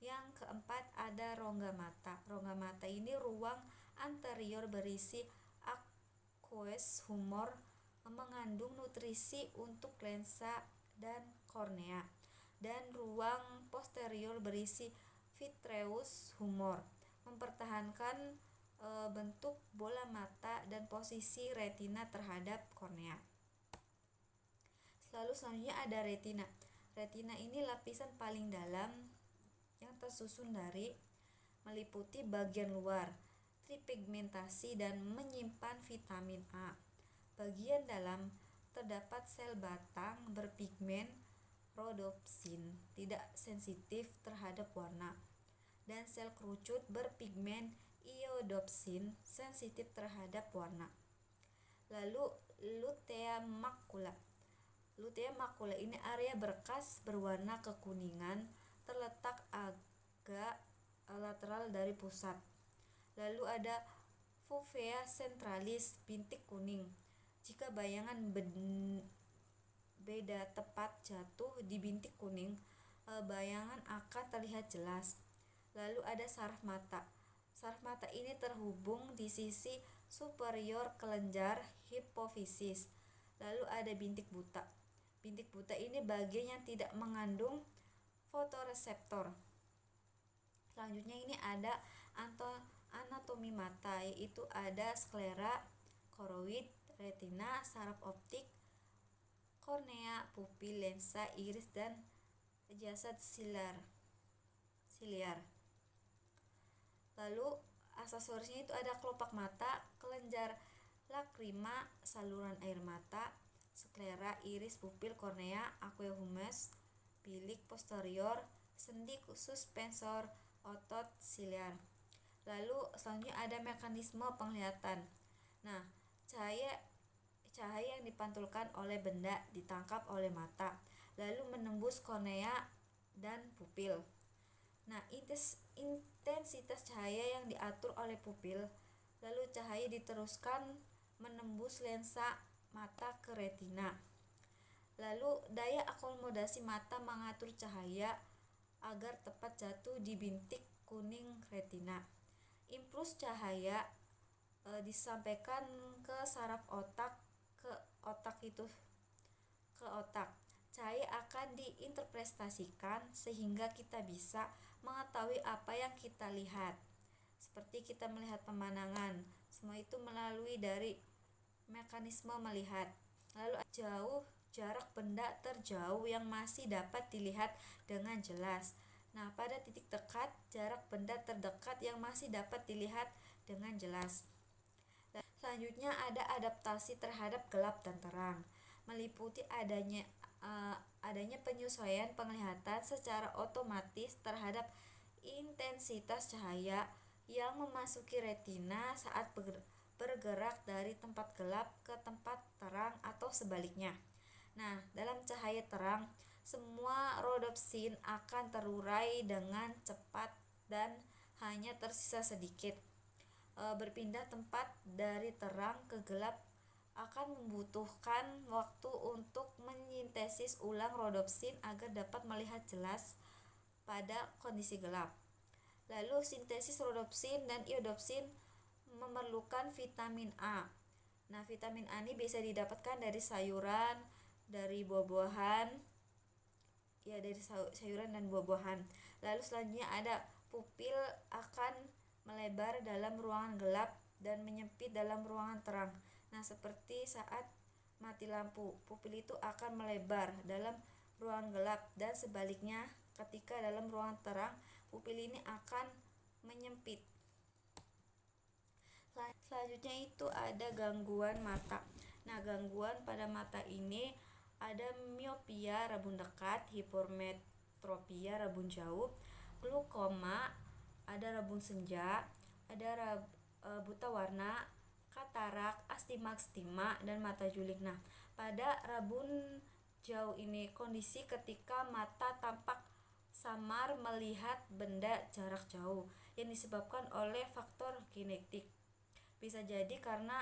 Speaker 1: Yang keempat ada rongga mata. Rongga mata ini ruang anterior berisi aqueous humor, mengandung nutrisi untuk lensa dan kornea. Dan ruang posterior berisi vitreous humor, mempertahankan bentuk bola mata dan posisi retina terhadap kornea. Selanjutnya ada retina. Retina ini lapisan paling dalam yang tersusun dari meliputi bagian luar, tripigmentasi dan menyimpan vitamin A. Bagian dalam terdapat sel batang berpigmen rhodopsin, tidak sensitif terhadap warna, dan sel kerucut berpigmen iodopsin, sensitif terhadap warna. Lalu lutea macula. Lutea macula ini area berkas berwarna kekuningan, terletak agak lateral dari pusat. Lalu ada fovea centralis, bintik kuning. Jika bayangan beda tepat jatuh di bintik kuning, bayangan akan terlihat jelas. Lalu ada saraf mata. Saraf mata ini terhubung di sisi superior kelenjar hipofisis. Lalu ada bintik buta. Bintik buta ini bagian yang tidak mengandung fotoreseptor. Selanjutnya ini ada anatomi mata, yaitu ada sklera, koroid, retina, saraf optik, kornea, pupil, lensa, iris, dan jasad siliar. Lalu aksesorisnya itu ada kelopak mata, kelenjar lakrima, saluran air mata, sklera, iris, pupil, kornea, aqueous humor, bilik posterior, sendi suspensor, otot siliar. Lalu selanjutnya ada mekanisme penglihatan. Nah, cahaya yang dipantulkan oleh benda ditangkap oleh mata, lalu menembus kornea dan pupil. Nah, intensitas cahaya yang diatur oleh pupil, lalu cahaya diteruskan menembus lensa mata ke retina. Lalu daya akomodasi mata mengatur cahaya agar tepat jatuh di bintik kuning retina. Impuls cahaya disampaikan ke saraf otak, ke otak. Cahaya akan diinterpretasikan sehingga kita bisa mengetahui apa yang kita lihat. Seperti kita melihat pemandangan, semua itu melalui dari mekanisme melihat. Lalu jarak benda terjauh yang masih dapat dilihat dengan jelas. Nah, pada titik dekat, jarak benda terdekat yang masih dapat dilihat dengan jelas. Selanjutnya ada adaptasi terhadap gelap dan terang, meliputi adanya penyesuaian penglihatan secara otomatis terhadap intensitas cahaya yang memasuki retina saat bergerak dari tempat gelap ke tempat terang atau sebaliknya. Nah, dalam cahaya terang, semua rodopsin akan terurai dengan cepat dan hanya tersisa sedikit. Berpindah tempat dari terang ke gelap akan membutuhkan waktu untuk menyintesis ulang rodopsin agar dapat melihat jelas pada kondisi gelap. Lalu sintesis rodopsin dan iodopsin memerlukan vitamin A. Nah, vitamin A ini bisa didapatkan dari sayuran, dari buah-buahan, ya dari sayuran dan buah-buahan. Lalu selanjutnya ada pupil akan melebar dalam ruangan gelap dan menyempit dalam ruangan terang. Nah, seperti saat mati lampu, pupil itu akan melebar dalam ruangan gelap dan sebaliknya ketika dalam ruangan terang, pupil ini akan menyempit. Selanjutnya itu ada gangguan mata. Nah, gangguan pada mata ini ada miopia rabun dekat, hipermetropia rabun jauh, glaukoma, ada rabun senja, ada buta warna, katarak, astigmatisme, dan mata juling. Nah, pada rabun jauh ini kondisi ketika mata tampak samar melihat benda jarak jauh yang disebabkan oleh faktor genetik. Bisa jadi karena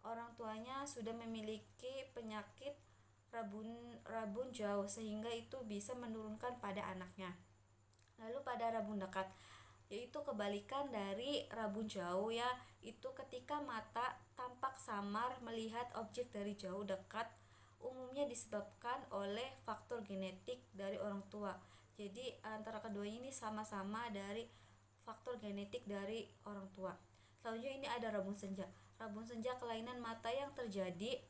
Speaker 1: orang tuanya sudah memiliki penyakit rabun jauh sehingga itu bisa menurunkan pada anaknya. Lalu pada rabun dekat, yaitu kebalikan dari rabun jauh ya, itu ketika mata tampak samar melihat objek dari jauh dekat, umumnya disebabkan oleh faktor genetik dari orang tua. Jadi antara keduanya ini sama-sama dari faktor genetik dari orang tua. Selanjutnya ini ada rabun senja. Rabun senja kelainan mata yang terjadi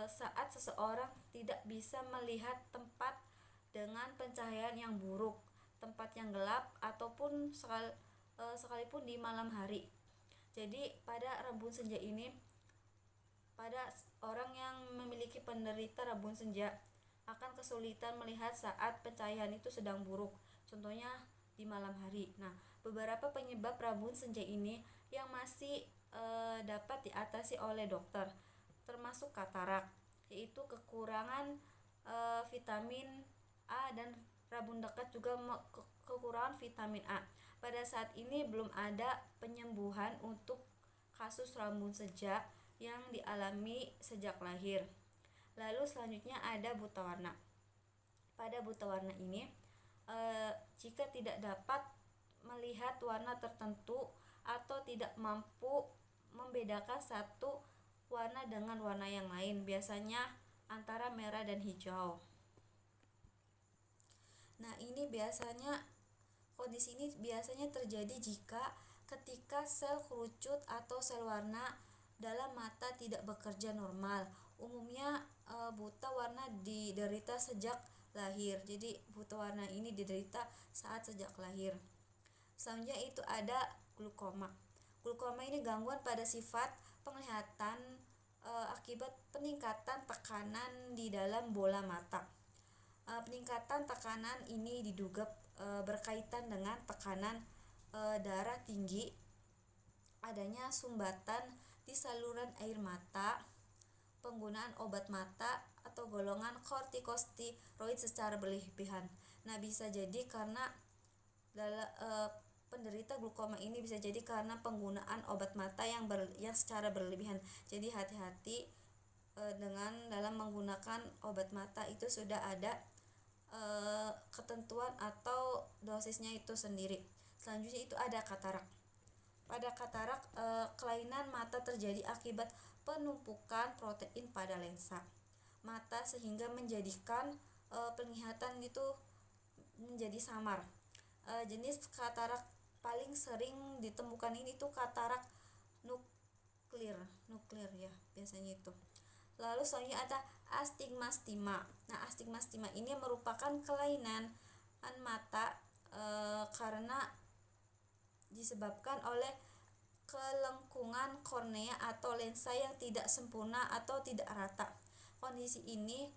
Speaker 1: saat seseorang tidak bisa melihat tempat dengan pencahayaan yang buruk, tempat yang gelap ataupun sekalipun di malam hari. Jadi pada rabun senja ini, pada orang yang memiliki penderita rabun senja akan kesulitan melihat saat pencahayaan itu sedang buruk, contohnya di malam hari. Nah, beberapa penyebab rabun senja ini yang masih dapat diatasi oleh dokter, termasuk katarak, yaitu kekurangan vitamin A, dan rabun dekat juga kekurangan vitamin A. Pada saat ini belum ada penyembuhan untuk kasus rabun senja yang dialami sejak lahir. Lalu selanjutnya ada buta warna. Pada buta warna ini, jika tidak dapat melihat warna tertentu atau tidak mampu membedakan satu warna dengan warna yang lain, biasanya antara merah dan hijau. Nah, kondisi ini biasanya terjadi ketika sel kerucut atau sel warna dalam mata tidak bekerja normal. Umumnya buta warna diderita sejak lahir. Jadi buta warna ini diderita saat sejak lahir. Selanjutnya itu ada glaukoma. Glaukoma ini gangguan pada sifat penglihatan akibat peningkatan tekanan di dalam bola mata. Peningkatan tekanan ini diduga berkaitan dengan tekanan darah tinggi, adanya sumbatan di saluran air mata, penggunaan obat mata atau golongan kortikosteroid secara berlebihan. Nah, bisa jadi karena penderita glaukoma ini bisa jadi karena penggunaan obat mata yang secara berlebihan. Jadi hati-hati dengan dalam menggunakan obat mata, itu sudah ada ketentuan atau dosisnya itu sendiri. Selanjutnya itu ada katarak. Pada katarak, kelainan mata terjadi akibat penumpukan protein pada lensa mata sehingga menjadikan penglihatan itu menjadi samar. Jenis katarak paling sering ditemukan ini tuh katarak nuklir ya biasanya itu. Lalu selanjutnya ada astigmatisme. Nah, astigmatisme ini merupakan kelainan mata karena disebabkan oleh kelengkungan kornea atau lensa yang tidak sempurna atau tidak rata. Kondisi ini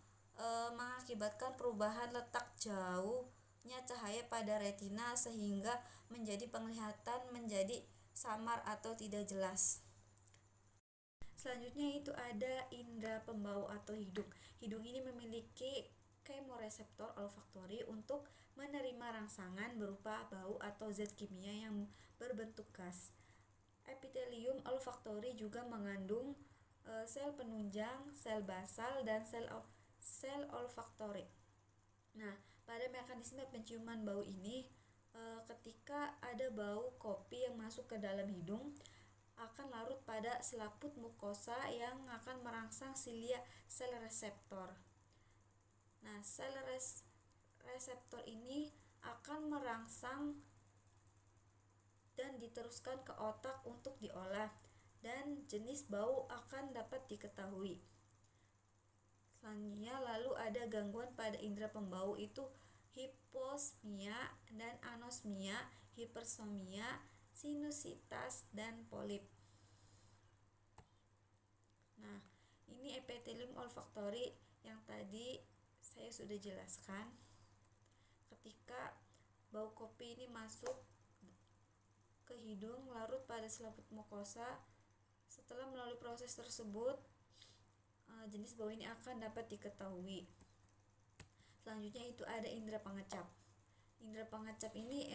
Speaker 1: mengakibatkan perubahan letak jauhnya cahaya pada retina sehingga menjadi penglihatan menjadi samar atau tidak jelas. Selanjutnya itu ada indera pembau atau hidung. Hidung ini memiliki kemoreseptor olfaktori untuk menerima rangsangan berupa bau atau zat kimia yang berbentuk gas. Epitelium olfaktori juga mengandung sel penunjang, sel basal, dan sel olfaktori. Nah, pada mekanisme penciuman bau ini, ketika ada bau kopi yang masuk ke dalam hidung, akan larut pada selaput mukosa yang akan merangsang silia sel reseptor. Nah, sel reseptor ini akan merangsang dan diteruskan ke otak untuk diolah, dan jenis bau akan dapat diketahui. Selanjutnya lalu ada gangguan pada indera pembau itu hiposmia dan anosmia, hipersomnia, sinusitas, dan polip. Nah, ini epitelium olfaktori yang tadi saya sudah jelaskan. Ketika bau kopi ini masuk ke hidung, larut pada selaput mukosa, setelah melalui proses tersebut, jenis bau ini akan dapat diketahui. Selanjutnya itu ada indera pengecap. Indera pengecap ini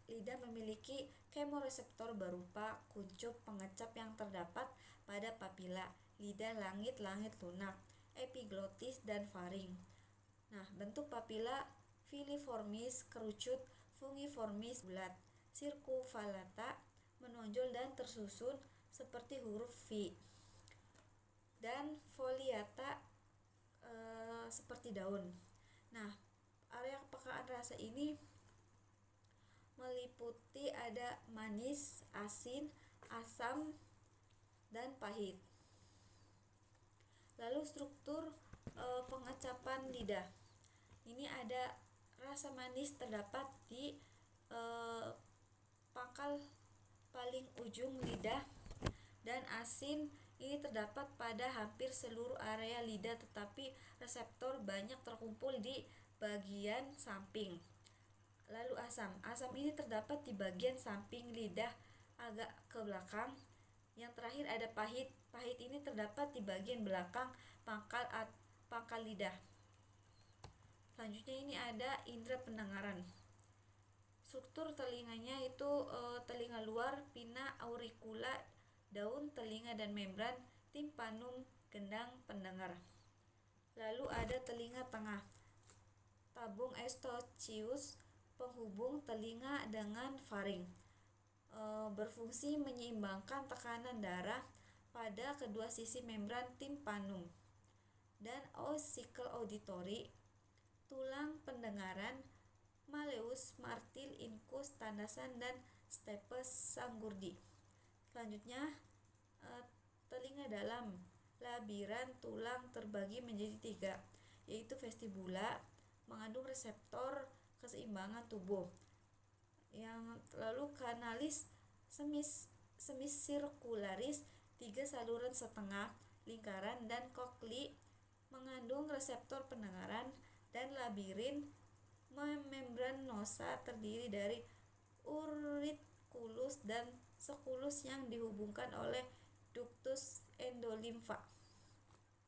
Speaker 1: lidah memiliki kemoreseptor berupa kuncup pengecap yang terdapat pada papila, lidah, langit lunak, epiglotis, dan faring. Nah, bentuk papila filiformis, kerucut, fungiformis, bulat, circumvallata, menonjol dan tersusun seperti huruf V, dan foliata seperti daun. Nah, area kepekaan rasa ini meliputi ada manis, asin, asam, dan pahit. Lalu struktur pengecapan lidah. Ini ada rasa manis terdapat di pangkal paling ujung lidah, dan asin ini terdapat pada hampir seluruh area lidah, tetapi reseptor banyak terkumpul di bagian samping. Lalu asam ini terdapat di bagian samping lidah agak ke belakang. Yang terakhir ada pahit ini terdapat di bagian belakang pangkal lidah. Selanjutnya ini ada indera pendengaran. Struktur telinganya itu telinga luar, pinna auricula, daun telinga dan membran timpanum, gendang pendengar. Lalu ada telinga tengah, tabung eustachius, penghubung telinga dengan faring, berfungsi menyeimbangkan tekanan darah pada kedua sisi membran timpanum. Dan ossicle auditory, tulang pendengaran, malleus, martil, incus, tandasan, dan stapes sanggurdi. Selanjutnya telinga dalam, labiran tulang terbagi menjadi 3, yaitu vestibula, mengandung reseptor keseimbangan tubuh. Yang lalu kanalis semicircularis, 3 saluran setengah lingkaran, dan kokli, mengandung reseptor pendengaran, dan labirin membranosa, terdiri dari auriculus dan sekulus yang dihubungkan oleh ductus endolimfa.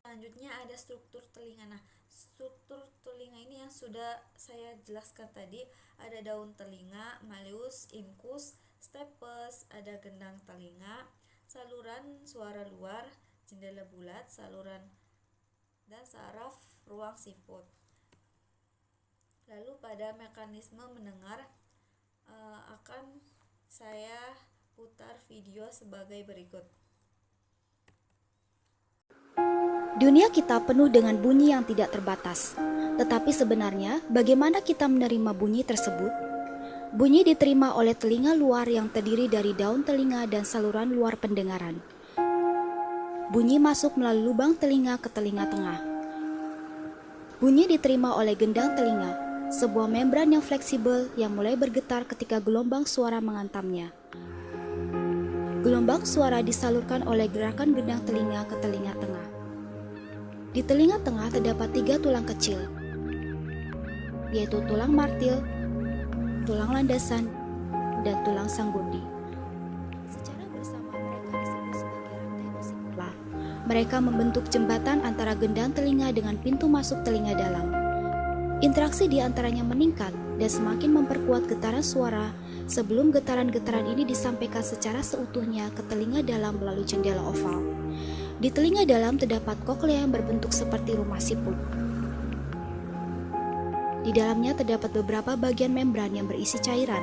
Speaker 1: Selanjutnya ada struktur telinga. Nah, struktur telinga ini yang sudah saya jelaskan tadi, ada daun telinga, malleus, incus, stapes, ada gendang telinga, saluran suara luar, jendela bulat, saluran dan saraf ruang siput. Lalu pada mekanisme mendengar akan saya putar video sebagai berikut.
Speaker 4: Dunia kita penuh dengan bunyi yang tidak terbatas. Tetapi sebenarnya, bagaimana kita menerima bunyi tersebut? Bunyi diterima oleh telinga luar yang terdiri dari daun telinga dan saluran luar pendengaran. Bunyi masuk melalui lubang telinga ke telinga tengah. Bunyi diterima oleh gendang telinga. sebuah membran yang fleksibel yang mulai bergetar ketika gelombang suara menghantamnya. Gelombang suara disalurkan oleh gerakan gendang telinga ke telinga tengah. Di telinga tengah terdapat 3 tulang kecil, yaitu tulang martil, tulang landasan, dan tulang sanggurdi. Secara bersama mereka disebut sebagai rantai musikular. Mereka membentuk jembatan antara gendang telinga dengan pintu masuk telinga dalam. Interaksi di antaranya meningkat dan semakin memperkuat getaran suara sebelum getaran-getaran ini disampaikan secara seutuhnya ke telinga dalam melalui jendela oval. Di telinga dalam terdapat koklea yang berbentuk seperti rumah siput. Di dalamnya terdapat beberapa bagian membran yang berisi cairan.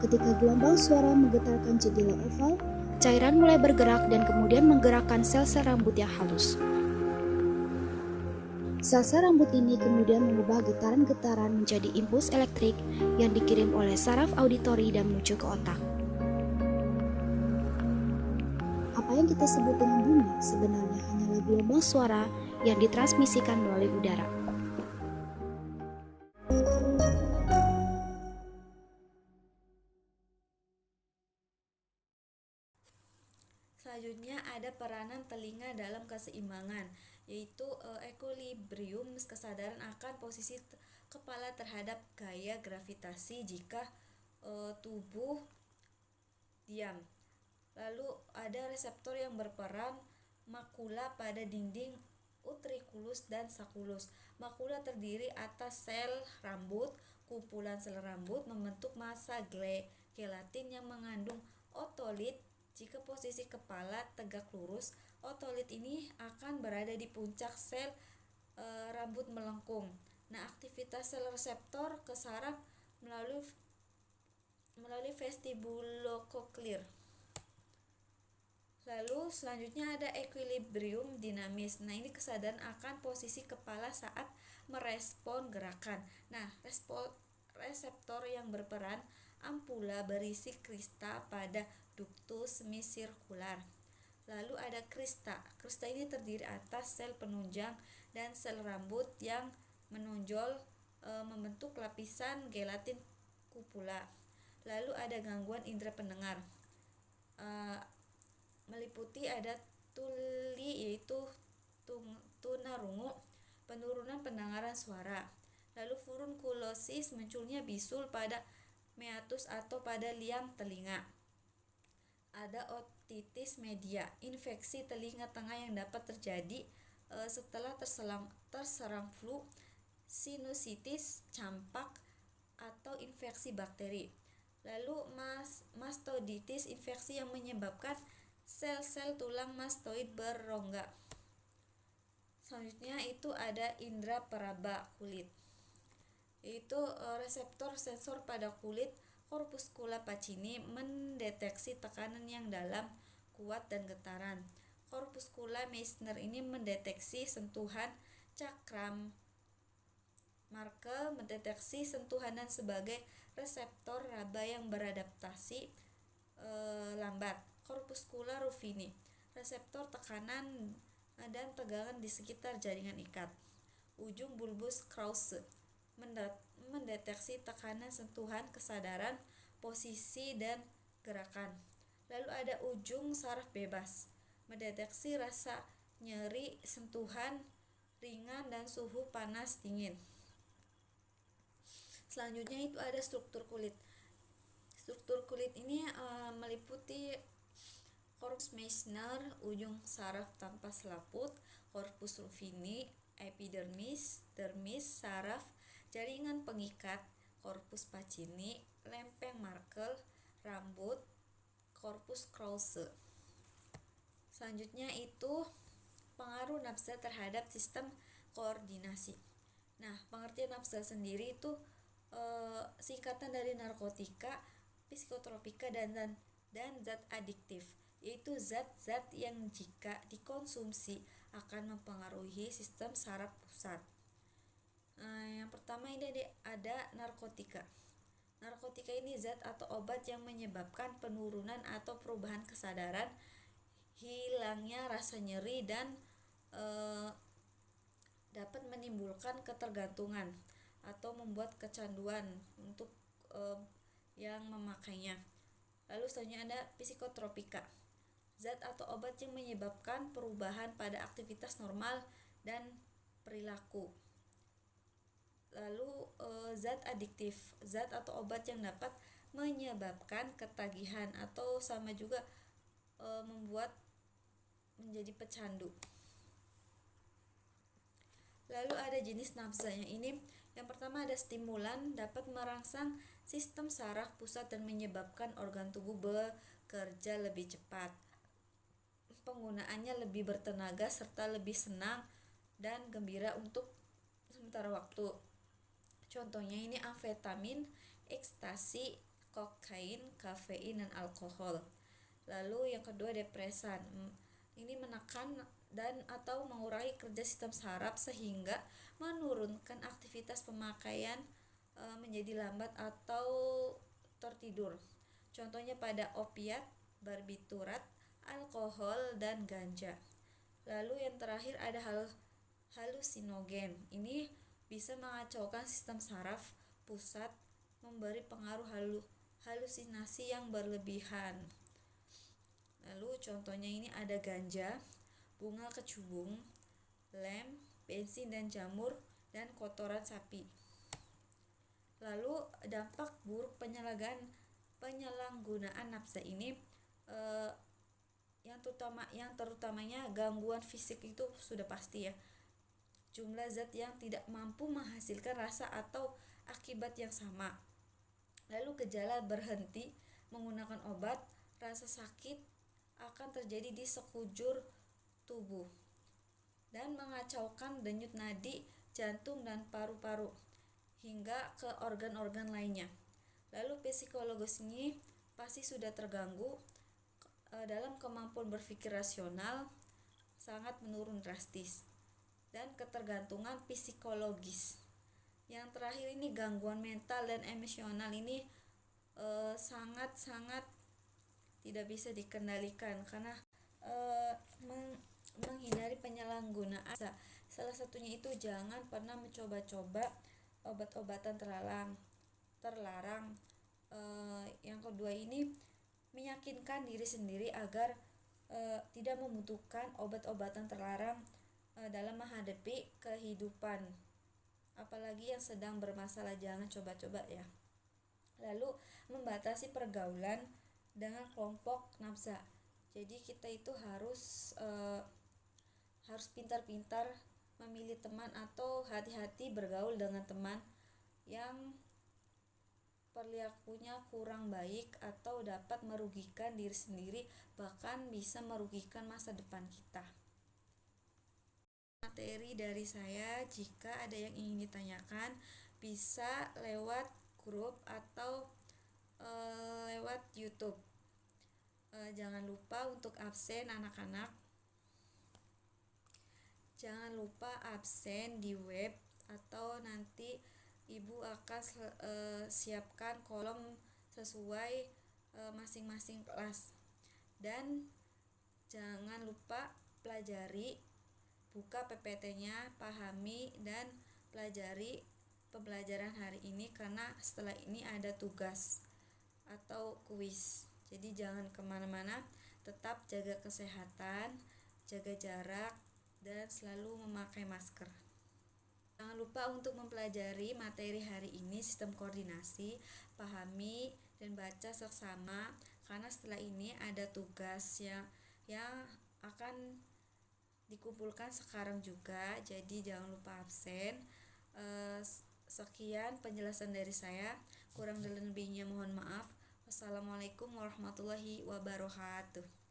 Speaker 4: Ketika gelombang suara menggetarkan jendela oval, cairan mulai bergerak dan kemudian menggerakkan sel-sel rambut yang halus. Sel-sel rambut ini kemudian mengubah getaran-getaran menjadi impuls elektrik yang dikirim oleh saraf auditori dan menuju ke otak. Apa yang kita sebut dengan bunyi sebenarnya hanyalah gelombang suara yang ditransmisikan melalui udara.
Speaker 1: Selanjutnya ada peranan telinga dalam keseimbangan, yaitu equilibrium, kesadaran akan posisi kepala terhadap gaya gravitasi jika tubuh diam. Lalu ada reseptor yang berperan makula pada dinding utriculus dan sulcus. Makula terdiri atas sel rambut. Kumpulan sel rambut membentuk massa gelatin yang mengandung otolit. Jika posisi kepala tegak lurus, otolit ini akan berada di puncak sel rambut melengkung. Nah, aktivitas sel reseptor ke saraf melalui vestibulococlear. Lalu selanjutnya ada equilibrium dinamis. Nah, ini kesadaran akan posisi kepala saat merespon gerakan. Nah, reseptor yang berperan ampula berisi krista pada ductus semicircular. Lalu ada krista. Krista ini terdiri atas sel penunjang dan sel rambut yang menonjol membentuk lapisan gelatin kupula. Lalu ada gangguan indera pendengar. Meliputi ada tuli, yaitu tunarungu, penurunan pendengaran suara. Lalu furunkulosis, munculnya bisul pada meatus atau pada liang telinga. Ada otitis media, infeksi telinga tengah yang dapat terjadi setelah terserang flu, sinusitis, campak, atau infeksi bakteri. Lalu mastoiditis, infeksi yang menyebabkan sel-sel tulang mastoid berrongga. Selanjutnya itu ada indera peraba kulit, yaitu reseptor sensor pada kulit. Corpuscula pacini mendeteksi tekanan yang dalam, kuat, dan getaran. Corpuscula Meissner ini mendeteksi sentuhan. Cakram Markle mendeteksi sentuhan dan sebagai reseptor raba yang beradaptasi lambat. Corpuscula ruffini, reseptor tekanan dan tegangan di sekitar jaringan ikat. Ujung bulbus Krause mendeteksi tekanan, sentuhan, kesadaran, posisi, dan gerakan. Lalu ada ujung saraf bebas, mendeteksi rasa nyeri, sentuhan ringan, dan suhu panas dingin. Selanjutnya itu ada struktur kulit. Struktur kulit ini meliputi corpus Meissner, ujung saraf tanpa selaput, corpus ruffini, epidermis, dermis, saraf, jaringan pengikat, corpus pacini, lempeng Markle, rambut, corpus Krause. Selanjutnya itu pengaruh nafsa terhadap sistem koordinasi. Nah, pengertian nafsa sendiri itu singkatan dari narkotika, psikotropika, dan zat adiktif, yaitu zat-zat yang jika dikonsumsi akan mempengaruhi sistem saraf pusat. Yang pertama ini ada narkotika. Narkotika ini zat atau obat yang menyebabkan penurunan atau perubahan kesadaran, hilangnya rasa nyeri, dan dapat menimbulkan ketergantungan atau membuat kecanduan untuk yang memakainya. Lalu selanjutnya ada psikotropika, zat atau obat yang menyebabkan perubahan pada aktivitas normal dan perilaku. Lalu zat adiktif, zat atau obat yang dapat menyebabkan ketagihan atau sama juga membuat menjadi pecandu. Lalu ada jenis nafzanya ini. Yang pertama ada stimulan, dapat merangsang sistem saraf pusat dan menyebabkan organ tubuh bekerja lebih cepat. Penggunaannya lebih bertenaga serta lebih senang dan gembira untuk sementara waktu. Contohnya ini amfetamin, ekstasi, kokain, kafein, dan alkohol. Lalu yang kedua depresan. Ini menekan dan atau mengurangi kerja sistem saraf sehingga menurunkan aktivitas pemakaian menjadi lambat atau tertidur. Contohnya pada opiat, barbiturat, alkohol, dan ganja. Lalu yang terakhir ada halusinogen. Ini bisa mengacaukan sistem saraf pusat, memberi pengaruh halusinasi yang berlebihan. Lalu contohnya ini ada ganja, bunga kecubung, lem, bensin dan jamur, dan kotoran sapi. Lalu dampak buruk penyalahgunaan nafsa ini yang terutamanya gangguan fisik itu sudah pasti ya. Jumlah zat yang tidak mampu menghasilkan rasa atau akibat yang sama. Lalu gejala berhenti menggunakan obat, rasa sakit akan terjadi di sekujur tubuh dan mengacaukan denyut nadi, jantung dan paru-paru hingga ke organ-organ lainnya. Lalu psikologis ini pasti sudah terganggu dalam kemampuan berpikir rasional sangat menurun drastis dan ketergantungan psikologis. Yang terakhir ini gangguan mental dan emosional ini sangat-sangat tidak bisa dikendalikan karena menghindari penyalahgunaan. Salah satunya itu jangan pernah mencoba-coba obat-obatan terlarang. Yang kedua ini meyakinkan diri sendiri agar tidak membutuhkan obat-obatan terlarang dalam menghadapi kehidupan. Apalagi yang sedang bermasalah, jangan coba-coba ya. Lalu membatasi pergaulan dengan kelompok nafsa. Jadi kita itu harus pintar-pintar memilih teman atau hati-hati bergaul dengan teman yang perilakunya kurang baik atau dapat merugikan diri sendiri, bahkan bisa merugikan masa depan kita. Materi dari saya, jika ada yang ingin ditanyakan bisa lewat grup atau lewat YouTube. Jangan lupa untuk absen anak-anak. Jangan lupa absen di web atau nanti ibu akan siapkan kolom sesuai masing-masing kelas. Dan jangan lupa pelajari, buka PPT-nya, pahami dan pelajari pembelajaran hari ini karena setelah ini ada tugas atau kuis. Jadi jangan kemana-mana, tetap jaga kesehatan, jaga jarak, dan selalu memakai masker. Jangan lupa untuk mempelajari materi hari ini, sistem koordinasi, pahami dan baca seksama karena setelah ini ada tugas yang akan dikumpulkan sekarang juga. Jadi jangan lupa absen. Sekian penjelasan dari saya, kurang dan lebihnya mohon maaf. Wassalamualaikum warahmatullahi wabarakatuh.